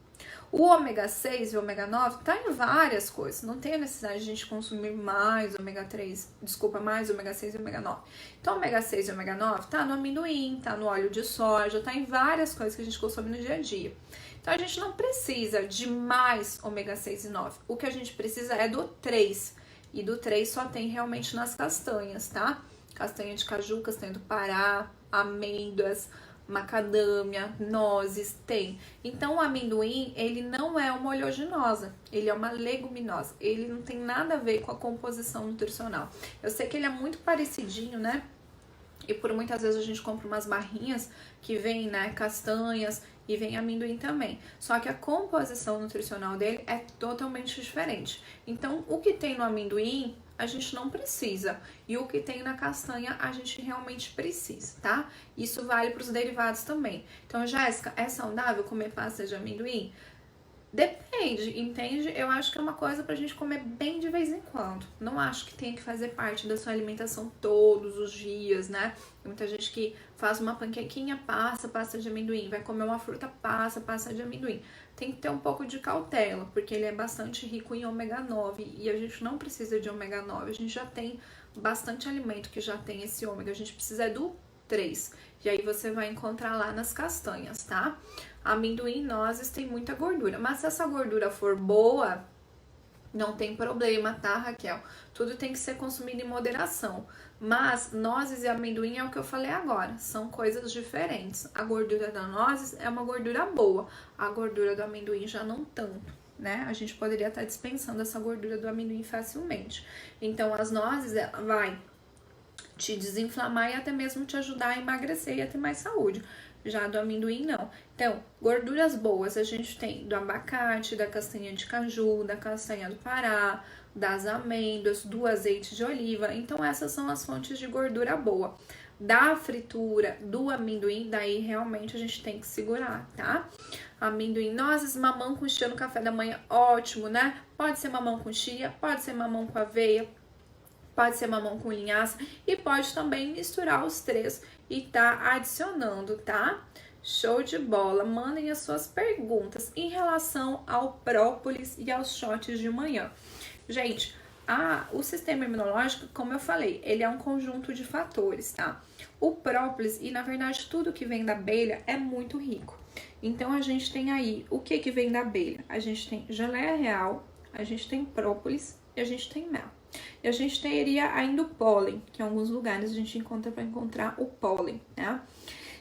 O ômega 6 e o ômega 9 tá em várias coisas. Não tem a necessidade de a gente consumir mais ômega 3, desculpa, mais ômega 6 e ômega 9. Então, ômega 6 e ômega 9 tá no amendoim, tá no óleo de soja, tá em várias coisas que a gente consome no dia a dia. Então, a gente não precisa de mais ômega 6 e 9. O que a gente precisa é do 3. E do 3 só tem realmente nas castanhas, tá? Castanha de caju, castanha do Pará, amêndoas, macadâmia, nozes, tem. Então, o amendoim, ele não é uma oleaginosa, ele é uma leguminosa. Ele não tem nada a ver com a composição nutricional. Eu sei que ele é muito parecidinho, né? E por muitas vezes a gente compra umas barrinhas que vem, né, castanhas e vem amendoim também. Só que a composição nutricional dele é totalmente diferente. Então, o que tem no amendoim, a gente não precisa. E o que tem na castanha, a gente realmente precisa, tá? Isso vale para os derivados também. Então, Jéssica, é saudável comer pasta de amendoim? Depende, entende? Eu acho que é uma coisa pra gente comer bem de vez em quando. Não acho que tenha que fazer parte da sua alimentação todos os dias, né? Tem muita gente que faz uma panquequinha, pasta de amendoim. Vai comer uma fruta, pasta de amendoim. Tem que ter um pouco de cautela, porque ele é bastante rico em ômega 9 e a gente não precisa de ômega 9. A gente já tem bastante alimento que já tem esse ômega. A gente precisa do 3. E aí você vai encontrar lá nas castanhas, tá? Amendoim e nozes tem muita gordura. Mas se essa gordura for boa, não tem problema, tá, Raquel? Tudo tem que ser consumido em moderação. Mas nozes e amendoim é o que eu falei agora. São coisas diferentes. A gordura da nozes é uma gordura boa. A gordura do amendoim já não tanto, né? A gente poderia estar dispensando essa gordura do amendoim facilmente. Então, as nozes, ela vai te desinflamar e até mesmo te ajudar a emagrecer e a ter mais saúde. Já do amendoim, não. Então, gorduras boas a gente tem do abacate, da castanha de caju, da castanha do Pará, das amêndoas, do azeite de oliva. Então, essas são as fontes de gordura boa. Da fritura, do amendoim, daí realmente a gente tem que segurar, tá? Amendoim, nozes, mamão com chia no café da manhã, ótimo, né? Pode ser mamão com chia, pode ser mamão com aveia, pode ser mamão com linhaça e pode também misturar os três e tá adicionando, tá? Show de bola! Mandem as suas perguntas em relação ao própolis e aos shots de manhã. Gente, o sistema imunológico, como eu falei, ele é um conjunto de fatores, tá? O própolis e, na verdade, tudo que vem da abelha é muito rico. Então, a gente tem aí, o que vem da abelha? A gente tem geleia real, a gente tem própolis e a gente tem mel. E a gente teria ainda o pólen, que em alguns lugares a gente encontra para encontrar o pólen, né?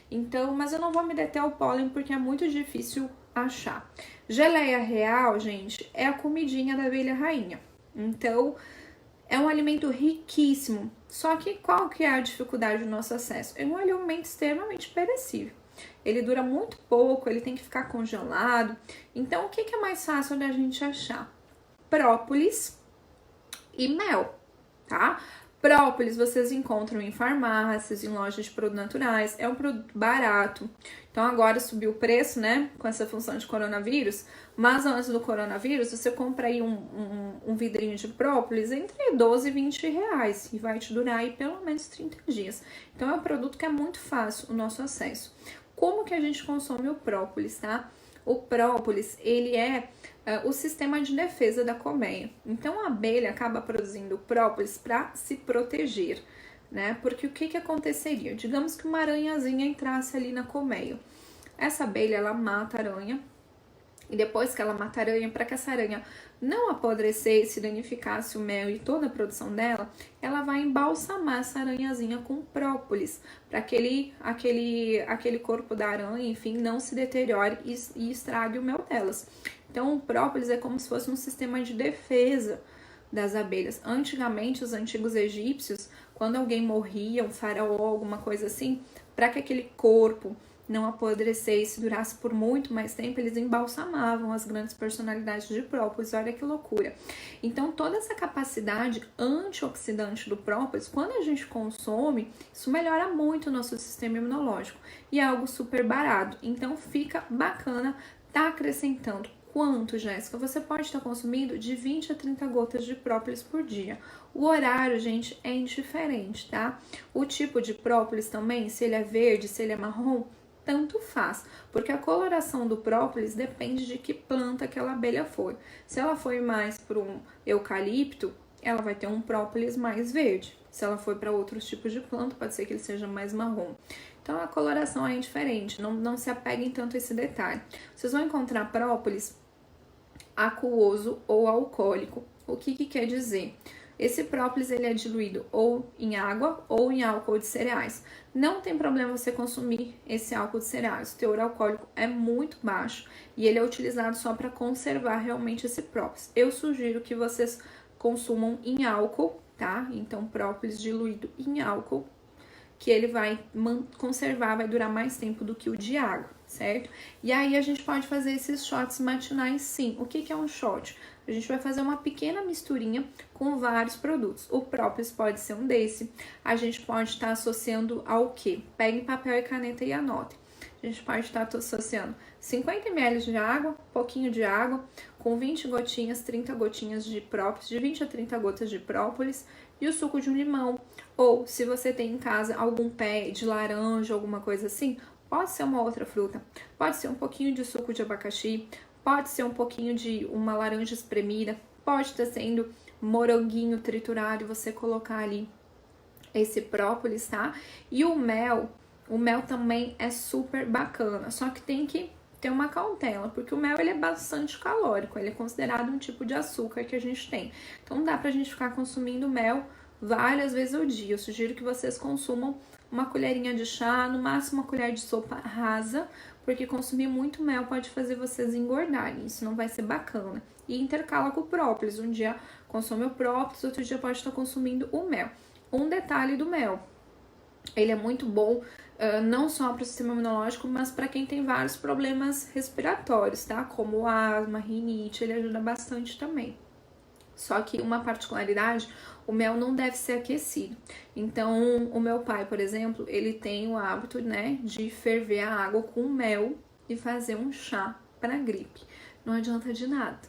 Então, mas eu não vou me deter ao pólen porque é muito difícil achar. Geleia real, gente, é a comidinha da abelha rainha. Então, é um alimento riquíssimo. Só que qual que é a dificuldade do nosso acesso? É um alimento extremamente perecível. Ele dura muito pouco, ele tem que ficar congelado. Então, o que é mais fácil da gente achar? Própolis e mel, tá? Própolis vocês encontram em farmácias, em lojas de produtos naturais, é um produto barato. Então agora subiu o preço, né, com essa função de coronavírus, mas antes do coronavírus você compra aí um vidrinho de própolis entre 12 e 20 reais e vai te durar aí pelo menos 30 dias. Então é um produto que é muito fácil o nosso acesso. Como que a gente consome o própolis, tá? O própolis, ele é o sistema de defesa da colmeia. Então, a abelha acaba produzindo própolis para se proteger, né? Porque o que aconteceria? Digamos que uma aranhazinha entrasse ali na colmeia. Essa abelha, ela mata a aranha. E depois que ela mata a aranha, para que essa aranha não apodrecesse, danificasse o mel e toda a produção dela, ela vai embalsamar essa aranhazinha com própolis, para aquele corpo da aranha, enfim, não se deteriore e estrague o mel delas. Então, o própolis é como se fosse um sistema de defesa das abelhas. Antigamente, os antigos egípcios, quando alguém morria, um faraó, alguma coisa assim, para que aquele corpo não apodrecesse, durasse por muito mais tempo, eles embalsamavam as grandes personalidades de própolis. Olha que loucura. Então, toda essa capacidade antioxidante do própolis, quando a gente consome, isso melhora muito o nosso sistema imunológico. E é algo super barato. Então, fica bacana tá acrescentando. Quanto, Jéssica? Você pode estar consumindo de 20 a 30 gotas de própolis por dia. O horário, gente, é indiferente, tá? O tipo de própolis também, se ele é verde, se ele é marrom, tanto faz, porque a coloração do própolis depende de que planta aquela abelha foi. Se ela foi mais para um eucalipto, ela vai ter um própolis mais verde. Se ela foi para outros tipos de planta, pode ser que ele seja mais marrom. Então, a coloração é indiferente, não se apeguem tanto a esse detalhe. Vocês vão encontrar própolis aquoso ou alcoólico. O que quer dizer? Esse própolis ele é diluído ou em água ou em álcool de cereais. Não tem problema você consumir esse álcool de cereais. O teor alcoólico é muito baixo e ele é utilizado só para conservar realmente esse própolis. Eu sugiro que vocês consumam em álcool, tá? Então, própolis diluído em álcool, que ele vai conservar, vai durar mais tempo do que o de água, certo? E aí a gente pode fazer esses shots matinais sim. O que é um shot? A gente vai fazer uma pequena misturinha com vários produtos. O própolis pode ser um desse. A gente pode estar associando ao quê? Peguem papel e caneta e anotem. A gente pode estar associando 50 ml de água, pouquinho de água, com 20 gotinhas, 30 gotinhas de própolis, de 20 a 30 gotas de própolis e o suco de um limão. Ou, se você tem em casa algum pé de laranja, alguma coisa assim, pode ser uma outra fruta. Pode ser um pouquinho de suco de abacaxi, pode ser um pouquinho de uma laranja espremida, pode estar sendo moranguinho triturado e você colocar ali esse própolis, tá? E o mel também é super bacana, só que tem que ter uma cautela, porque o mel ele é bastante calórico, ele é considerado um tipo de açúcar que a gente tem. Então não dá pra gente ficar consumindo mel várias vezes ao dia. Eu sugiro que vocês consumam uma colherinha de chá, no máximo uma colher de sopa rasa, porque consumir muito mel pode fazer vocês engordarem, isso não vai ser bacana. E intercala com o própolis, um dia consome o própolis, outro dia pode estar consumindo o mel. Um detalhe do mel, ele é muito bom não só para o sistema imunológico, mas para quem tem vários problemas respiratórios, tá? Como asma, rinite, ele ajuda bastante também. Só que uma particularidade, o mel não deve ser aquecido. Então, o meu pai, por exemplo, ele tem o hábito, né, de ferver a água com mel e fazer um chá para gripe. Não adianta de nada.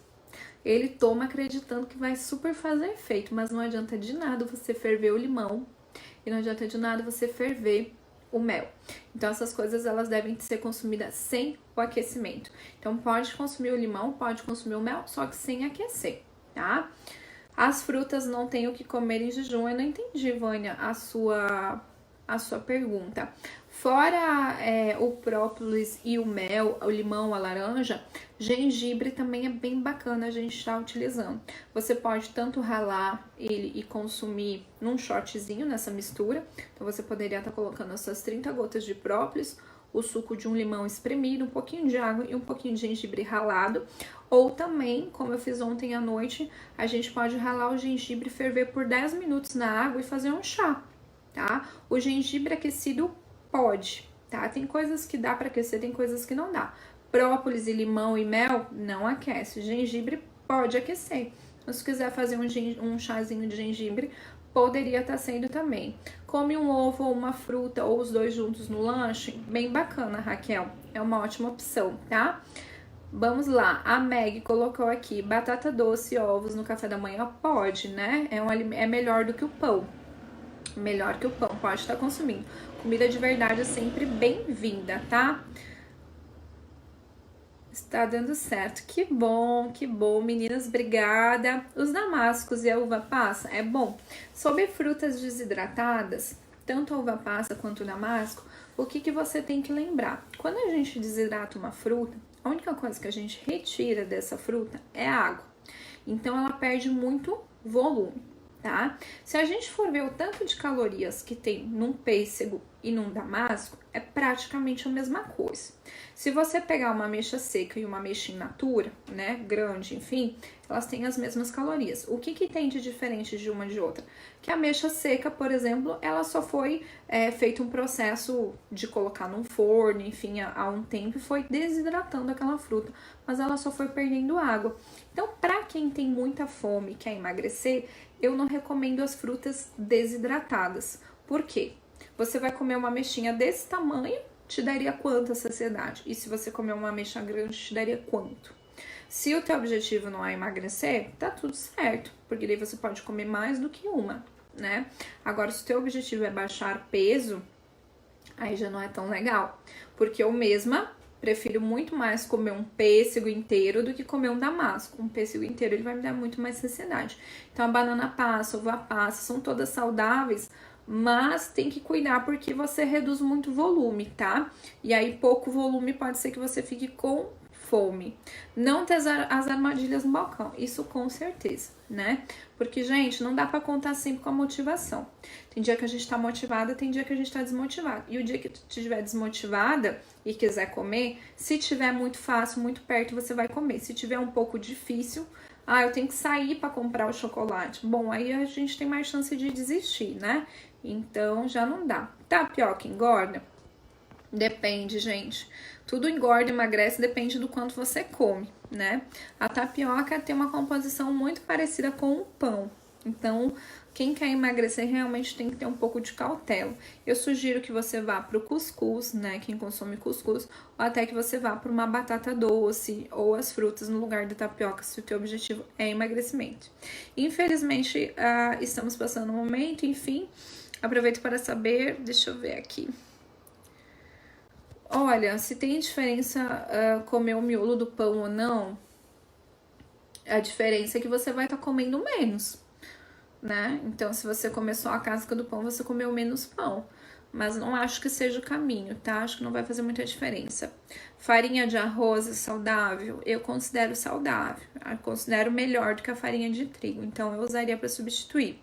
Ele toma acreditando que vai super fazer efeito, mas não adianta de nada você ferver o limão e não adianta de nada você ferver o mel. Então, essas coisas elas devem ser consumidas sem o aquecimento. Então, pode consumir o limão, pode consumir o mel, só que sem aquecer, tá? As frutas não tem o que comer em jejum. Eu não entendi, Vânia, a sua pergunta. Fora o própolis e o mel, o limão, a laranja, gengibre também é bem bacana a gente estar utilizando. Você pode tanto ralar ele e consumir num shotzinho nessa mistura. Então, você poderia estar colocando as suas 30 gotas de própolis, o suco de um limão espremido, um pouquinho de água e um pouquinho de gengibre ralado. Ou também, como eu fiz ontem à noite, a gente pode ralar o gengibre, ferver por 10 minutos na água e fazer um chá, tá? O gengibre aquecido pode, tá? Tem coisas que dá para aquecer, tem coisas que não dá. Própolis e limão e mel não aquece. O gengibre pode aquecer. Então, se quiser fazer um chazinho de gengibre, poderia estar sendo também. Come um ovo ou uma fruta ou os dois juntos no lanche, bem bacana, Raquel. É uma ótima opção, tá? Vamos lá, a Meg colocou aqui, batata doce e ovos no café da manhã, pode, né? É melhor do que o pão. Melhor que o pão, pode estar consumindo. Comida de verdade é sempre bem-vinda, tá? Está dando certo. Que bom, meninas, obrigada. Os damascos e a uva passa é bom. Sobre frutas desidratadas, tanto a uva passa quanto o damasco, o que você tem que lembrar? Quando a gente desidrata uma fruta, a única coisa que a gente retira dessa fruta é a água. Então, ela perde muito volume, tá? Se a gente for ver o tanto de calorias que tem num pêssego e num damasco, é praticamente a mesma coisa. Se você pegar uma ameixa seca e uma ameixa in natura, né, grande, enfim, elas têm as mesmas calorias. O que tem de diferente de uma de outra? Que a ameixa seca, por exemplo, ela só foi feito um processo de colocar num forno, enfim, há um tempo, e foi desidratando aquela fruta, mas ela só foi perdendo água. Então, para quem tem muita fome e quer emagrecer, eu não recomendo as frutas desidratadas. Por quê? Você vai comer uma ameixinha desse tamanho, te daria quanta saciedade? E se você comer uma ameixa grande, te daria quanto? Se o teu objetivo não é emagrecer, tá tudo certo, porque daí você pode comer mais do que uma, né? Agora, se o teu objetivo é baixar peso, aí já não é tão legal, porque eu mesma prefiro muito mais comer um pêssego inteiro do que comer um damasco. Um pêssego inteiro, ele vai me dar muito mais saciedade. Então, a banana passa, uva passa, são todas saudáveis, mas tem que cuidar porque você reduz muito volume, tá? E aí, pouco volume pode ser que você fique com fome. Não ter as armadilhas no balcão, isso com certeza, né? Porque, gente, não dá pra contar sempre com a motivação. Tem dia que a gente tá motivada, tem dia que a gente tá desmotivada. E o dia que tu estiver desmotivada e quiser comer, se tiver muito fácil, muito perto, você vai comer. Se tiver um pouco difícil, eu tenho que sair pra comprar o chocolate. Bom, aí a gente tem mais chance de desistir, né? Então, já não dá. Tapioca engorda? Depende, gente. Tudo engorda e emagrece, depende do quanto você come, né? A tapioca tem uma composição muito parecida com o pão. Então, quem quer emagrecer realmente tem que ter um pouco de cautela. Eu sugiro que você vá para o cuscuz, né? Quem consome cuscuz, ou até que você vá para uma batata doce ou as frutas no lugar da tapioca, se o teu objetivo é emagrecimento. Infelizmente, estamos passando um momento, enfim. Aproveito para saber, deixa eu ver aqui. Olha, se tem diferença comer o miolo do pão ou não, a diferença é que você vai estar comendo menos, né? Então, se você comer só a casca do pão, você comeu menos pão. Mas não acho que seja o caminho, tá? Acho que não vai fazer muita diferença. Farinha de arroz é saudável? Eu considero saudável. Eu considero melhor do que a farinha de trigo. Então, eu usaria para substituir.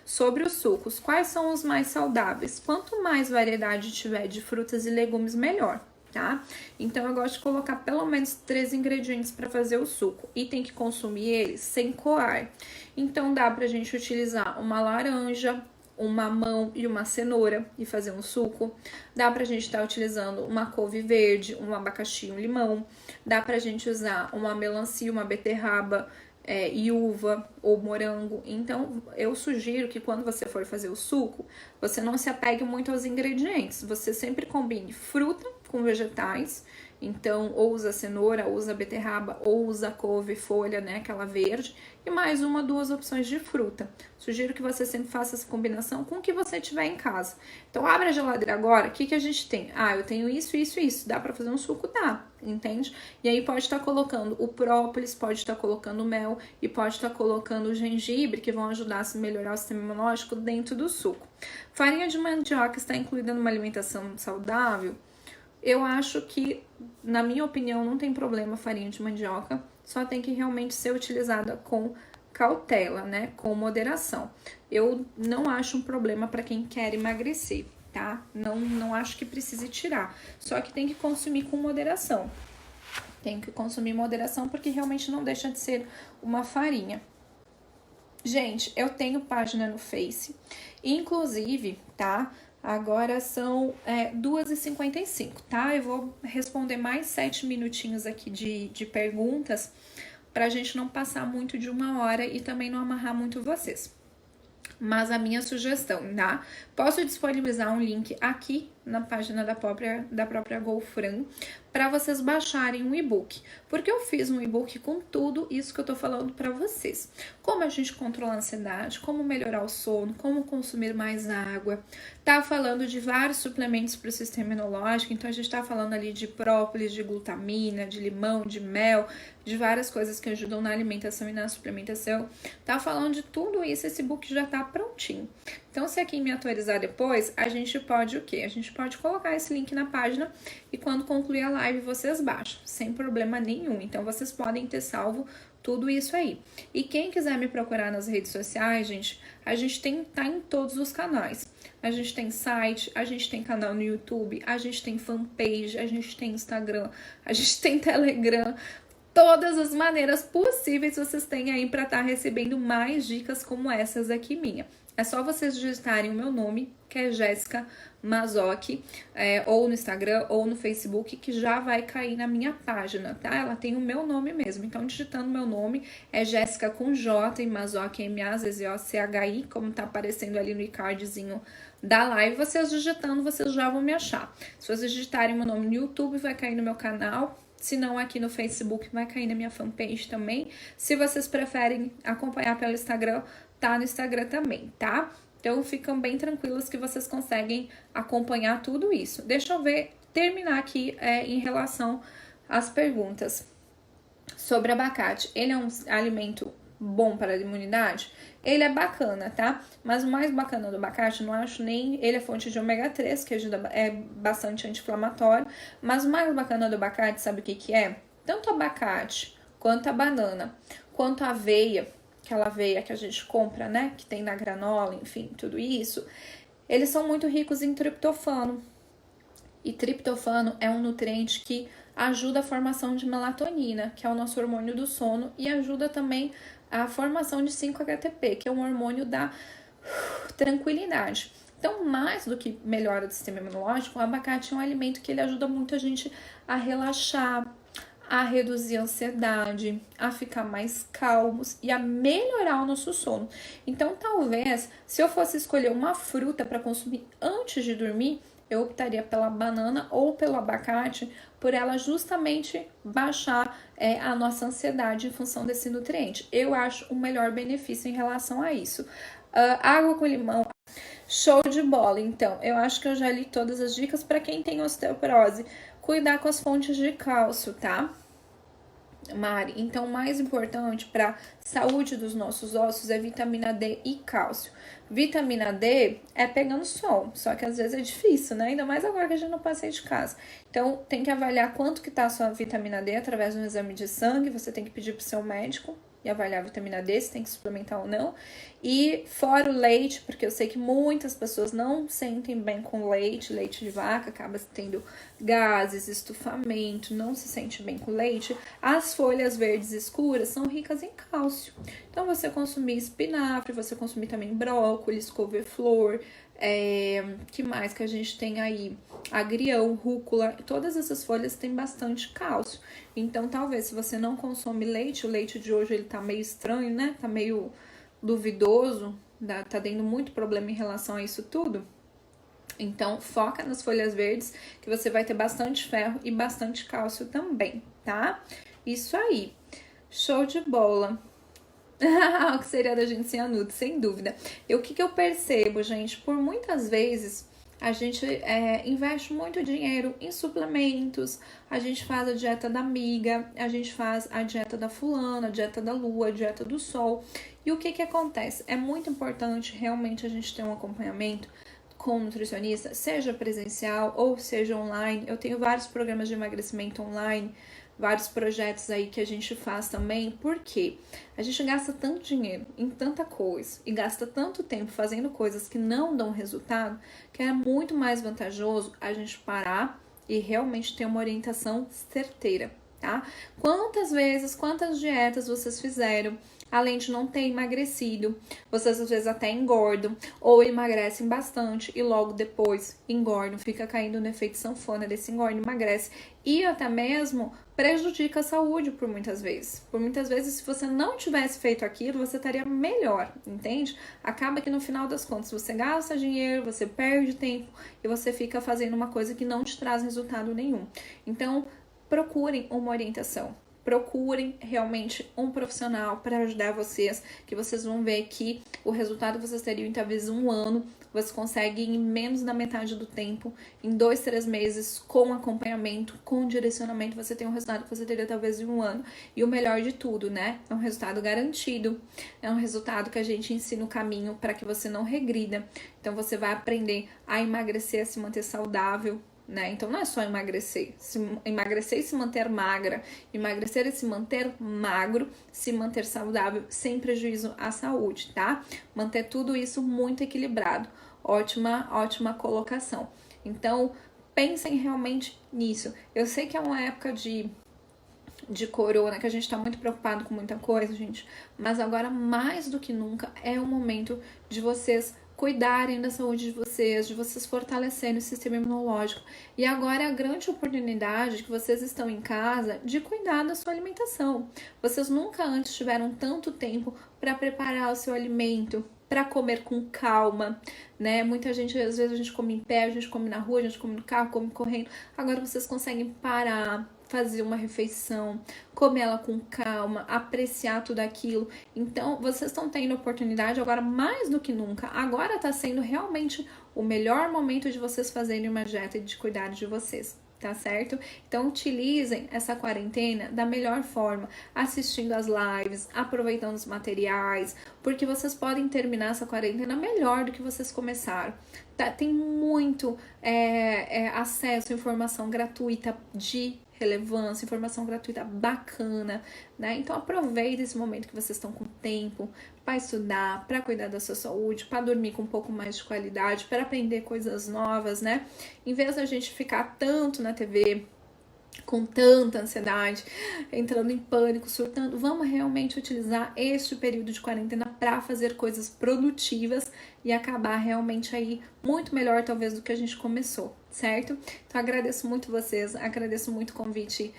Sobre os sucos, quais são os mais saudáveis? Quanto mais variedade tiver de frutas e legumes, melhor, tá? Então, eu gosto de colocar pelo menos 3 ingredientes para fazer o suco. E tem que consumir eles sem coar. Então, dá pra gente utilizar uma laranja, um mamão e uma cenoura e fazer um suco. Dá pra gente estar utilizando uma couve verde, um abacaxi e um limão. Dá pra gente usar uma melancia, uma beterraba e uva ou morango. Então, eu sugiro que quando você for fazer o suco, você não se apegue muito aos ingredientes. Você sempre combine fruta com vegetais. Então, ou usa cenoura, ou usa beterraba, ou usa couve, folha, né, aquela verde, e mais 1, 2 opções de fruta. Sugiro que você sempre faça essa combinação com o que você tiver em casa. Então, abre a geladeira agora, o que a gente tem? Eu tenho isso, isso, isso. Dá pra fazer um suco? Dá, entende? E aí pode estar colocando o própolis, pode estar colocando mel e pode estar colocando o gengibre, que vão ajudar a melhorar o sistema imunológico dentro do suco. Farinha de mandioca está incluída numa alimentação saudável? Eu acho que, na minha opinião, não tem problema a farinha de mandioca, só tem que realmente ser utilizada com cautela, né? Com moderação. Eu não acho um problema para quem quer emagrecer, tá? Não acho que precise tirar, só que tem que consumir com moderação. Tem que consumir moderação porque realmente não deixa de ser uma farinha. Gente, eu tenho página no Face, inclusive, tá? Agora são 2h55, tá? Eu vou responder mais 7 minutinhos aqui de perguntas pra gente não passar muito de 1 hora e também não amarrar muito vocês. Mas a minha sugestão, tá? Posso disponibilizar um link aqui na página da própria Golfran para vocês baixarem um e-book. Porque eu fiz um e-book com tudo isso que eu tô falando para vocês. Como a gente controla a ansiedade, como melhorar o sono, como consumir mais água. Tá falando de vários suplementos para o sistema imunológico, então a gente tá falando ali de própolis, de glutamina, de limão, de mel, de várias coisas que ajudam na alimentação e na suplementação. Tá falando de tudo isso, esse e-book já tá prontinho. Então, se aqui me atualizar depois, a gente pode o quê? A gente pode colocar esse link na página e quando concluir a live vocês baixam, sem problema nenhum. Então, vocês podem ter salvo tudo isso aí. E quem quiser me procurar nas redes sociais, gente, a gente tá em todos os canais. A gente tem site, a gente tem canal no YouTube, a gente tem fanpage, a gente tem Instagram, a gente tem Telegram. Todas as maneiras possíveis vocês têm aí para estar recebendo mais dicas como essas aqui minha. É só vocês digitarem o meu nome, que é Jéssica Mazocchi, ou no Instagram ou no Facebook, que já vai cair na minha página, tá? Ela tem o meu nome mesmo. Então, digitando meu nome, é Jéssica com J e Mazocchi, M-A-Z-Z-O-C-H-I, como tá aparecendo ali no cardzinho da live. Vocês digitando, vocês já vão me achar. Se vocês digitarem meu nome no YouTube, vai cair no meu canal. Se não, aqui no Facebook, vai cair na minha fanpage também. Se vocês preferem acompanhar pelo Instagram, tá no Instagram também, tá? Então, ficam bem tranquilos que vocês conseguem acompanhar tudo isso. Deixa eu terminar aqui em relação às perguntas sobre abacate. Ele é um alimento bom para a imunidade? Ele é bacana, tá? Mas o mais bacana do abacate, não acho nem... Ele é fonte de ômega 3, que é bastante anti-inflamatório. Mas o mais bacana do abacate, sabe o que que é? Tanto o abacate, quanto a banana, quanto a aveia, aquela aveia que a gente compra, né? Que tem na granola, enfim, tudo isso. Eles são muito ricos em triptofano. E triptofano é um nutriente que ajuda a formação de melatonina, que é o nosso hormônio do sono, e ajuda também a formação de 5-HTP, que é um hormônio da tranquilidade. Então, mais do que melhora o sistema imunológico, o abacate é um alimento que ele ajuda muito a gente a relaxar, a reduzir a ansiedade, a ficar mais calmos e a melhorar o nosso sono. Então, talvez, se eu fosse escolher uma fruta para consumir antes de dormir, eu optaria pela banana ou pelo abacate, por ela justamente baixar a nossa ansiedade em função desse nutriente. Eu acho o melhor benefício em relação a isso. Água com limão, show de bola. Então, eu acho que eu já li todas as dicas para quem tem osteoporose. Cuidar com as fontes de cálcio, tá? Mari, então o mais importante para saúde dos nossos ossos é vitamina D e cálcio. Vitamina D é pegando sol, só que às vezes é difícil, né? Ainda mais agora que a gente não passa de casa. Então tem que avaliar quanto que tá a sua vitamina D através de um exame de sangue, você tem que pedir pro seu médico e avaliar a vitamina D, se tem que suplementar ou não. E fora o leite, porque eu sei que muitas pessoas não sentem bem com leite de vaca, acaba tendo gases, estufamento, não se sente bem com leite. As folhas verdes escuras são ricas em cálcio. Então, você consumir espinafre, você consumir também brócolis, couve-flor, que mais que a gente tem aí? Agrião, rúcula, todas essas folhas têm bastante cálcio. Então, talvez, se você não consome leite, o leite de hoje ele tá meio estranho, né? Tá meio duvidoso, tá dando muito problema em relação a isso tudo. Então, foca nas folhas verdes, que você vai ter bastante ferro e bastante cálcio também, tá? Isso aí. Show de bola. O que seria da gente sem anido, sem dúvida. E o que eu percebo, gente? Por muitas vezes, a gente investe muito dinheiro em suplementos, a gente faz a dieta da amiga, a gente faz a dieta da fulana, a dieta da lua, a dieta do sol. E o que acontece? É muito importante realmente a gente ter um acompanhamento com nutricionista, seja presencial ou seja online. Eu tenho vários programas de emagrecimento online, vários projetos aí que a gente faz também, porque a gente gasta tanto dinheiro em tanta coisa e gasta tanto tempo fazendo coisas que não dão resultado, que é muito mais vantajoso a gente parar e realmente ter uma orientação certeira, tá? Quantas vezes, quantas dietas vocês fizeram, além de não ter emagrecido, vocês às vezes até engordam ou emagrecem bastante e logo depois engordam, fica caindo no efeito sanfona desse engorda, emagrece e até mesmo prejudica a saúde por muitas vezes. Por muitas vezes, se você não tivesse feito aquilo, você estaria melhor, entende? Acaba que no final das contas você gasta dinheiro, você perde tempo e você fica fazendo uma coisa que não te traz resultado nenhum. Então, procurem uma orientação. Procurem realmente um profissional para ajudar vocês, que vocês vão ver que o resultado que vocês teriam em talvez um ano, vocês conseguem em menos da metade do tempo, em 2, 3 meses, com acompanhamento, com direcionamento, você tem um resultado que você teria talvez em um ano. E o melhor de tudo, né? É um resultado garantido, é um resultado que a gente ensina o caminho para que você não regrida. Então você vai aprender a emagrecer, a se manter saudável, né? Então não é só emagrecer. Emagrecer e se manter magra, emagrecer e se manter magro, se manter saudável, sem prejuízo à saúde, tá? Manter tudo isso muito equilibrado. Ótima colocação. Então, pensem realmente nisso. Eu sei que é uma época de corona, que a gente tá muito preocupado com muita coisa, gente, mas agora mais do que nunca é o momento de vocês cuidarem da saúde de vocês fortalecerem o sistema imunológico. E agora é a grande oportunidade que vocês estão em casa de cuidar da sua alimentação. Vocês nunca antes tiveram tanto tempo para preparar o seu alimento, para comer com calma, né? Muita gente, às vezes a gente come em pé, a gente come na rua, a gente come no carro, come correndo. Agora vocês conseguem parar, fazer uma refeição, comer ela com calma, apreciar tudo aquilo. Então, vocês estão tendo oportunidade agora mais do que nunca. Agora está sendo realmente o melhor momento de vocês fazerem uma dieta e de cuidar de vocês, tá certo? Então, utilizem essa quarentena da melhor forma, assistindo as lives, aproveitando os materiais, porque vocês podem terminar essa quarentena melhor do que vocês começaram. Tá? Tem muito acesso à informação gratuita de relevância, informação gratuita bacana, né? Então aproveita esse momento que vocês estão com tempo para estudar, para cuidar da sua saúde, para dormir com um pouco mais de qualidade, para aprender coisas novas, né? Em vez da gente ficar tanto na TV, com tanta ansiedade, entrando em pânico, surtando, vamos realmente utilizar este período de quarentena para fazer coisas produtivas e acabar realmente aí muito melhor talvez do que a gente começou, certo? Então agradeço muito vocês, agradeço muito o convite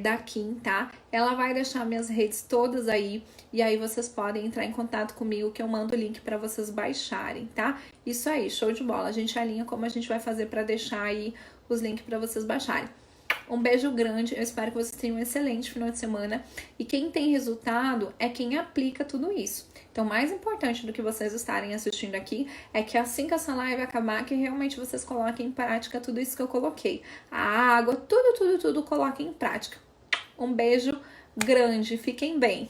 da Kim, tá? Ela vai deixar minhas redes todas aí e aí vocês podem entrar em contato comigo que eu mando o link para vocês baixarem, tá? Isso aí, show de bola. A gente alinha como a gente vai fazer para deixar aí os links para vocês baixarem. Um beijo grande, eu espero que vocês tenham um excelente final de semana. E quem tem resultado é quem aplica tudo isso. Então, mais importante do que vocês estarem assistindo aqui é que assim que essa live acabar, que realmente vocês coloquem em prática tudo isso que eu coloquei. A água, tudo coloquem em prática. Um beijo grande, fiquem bem.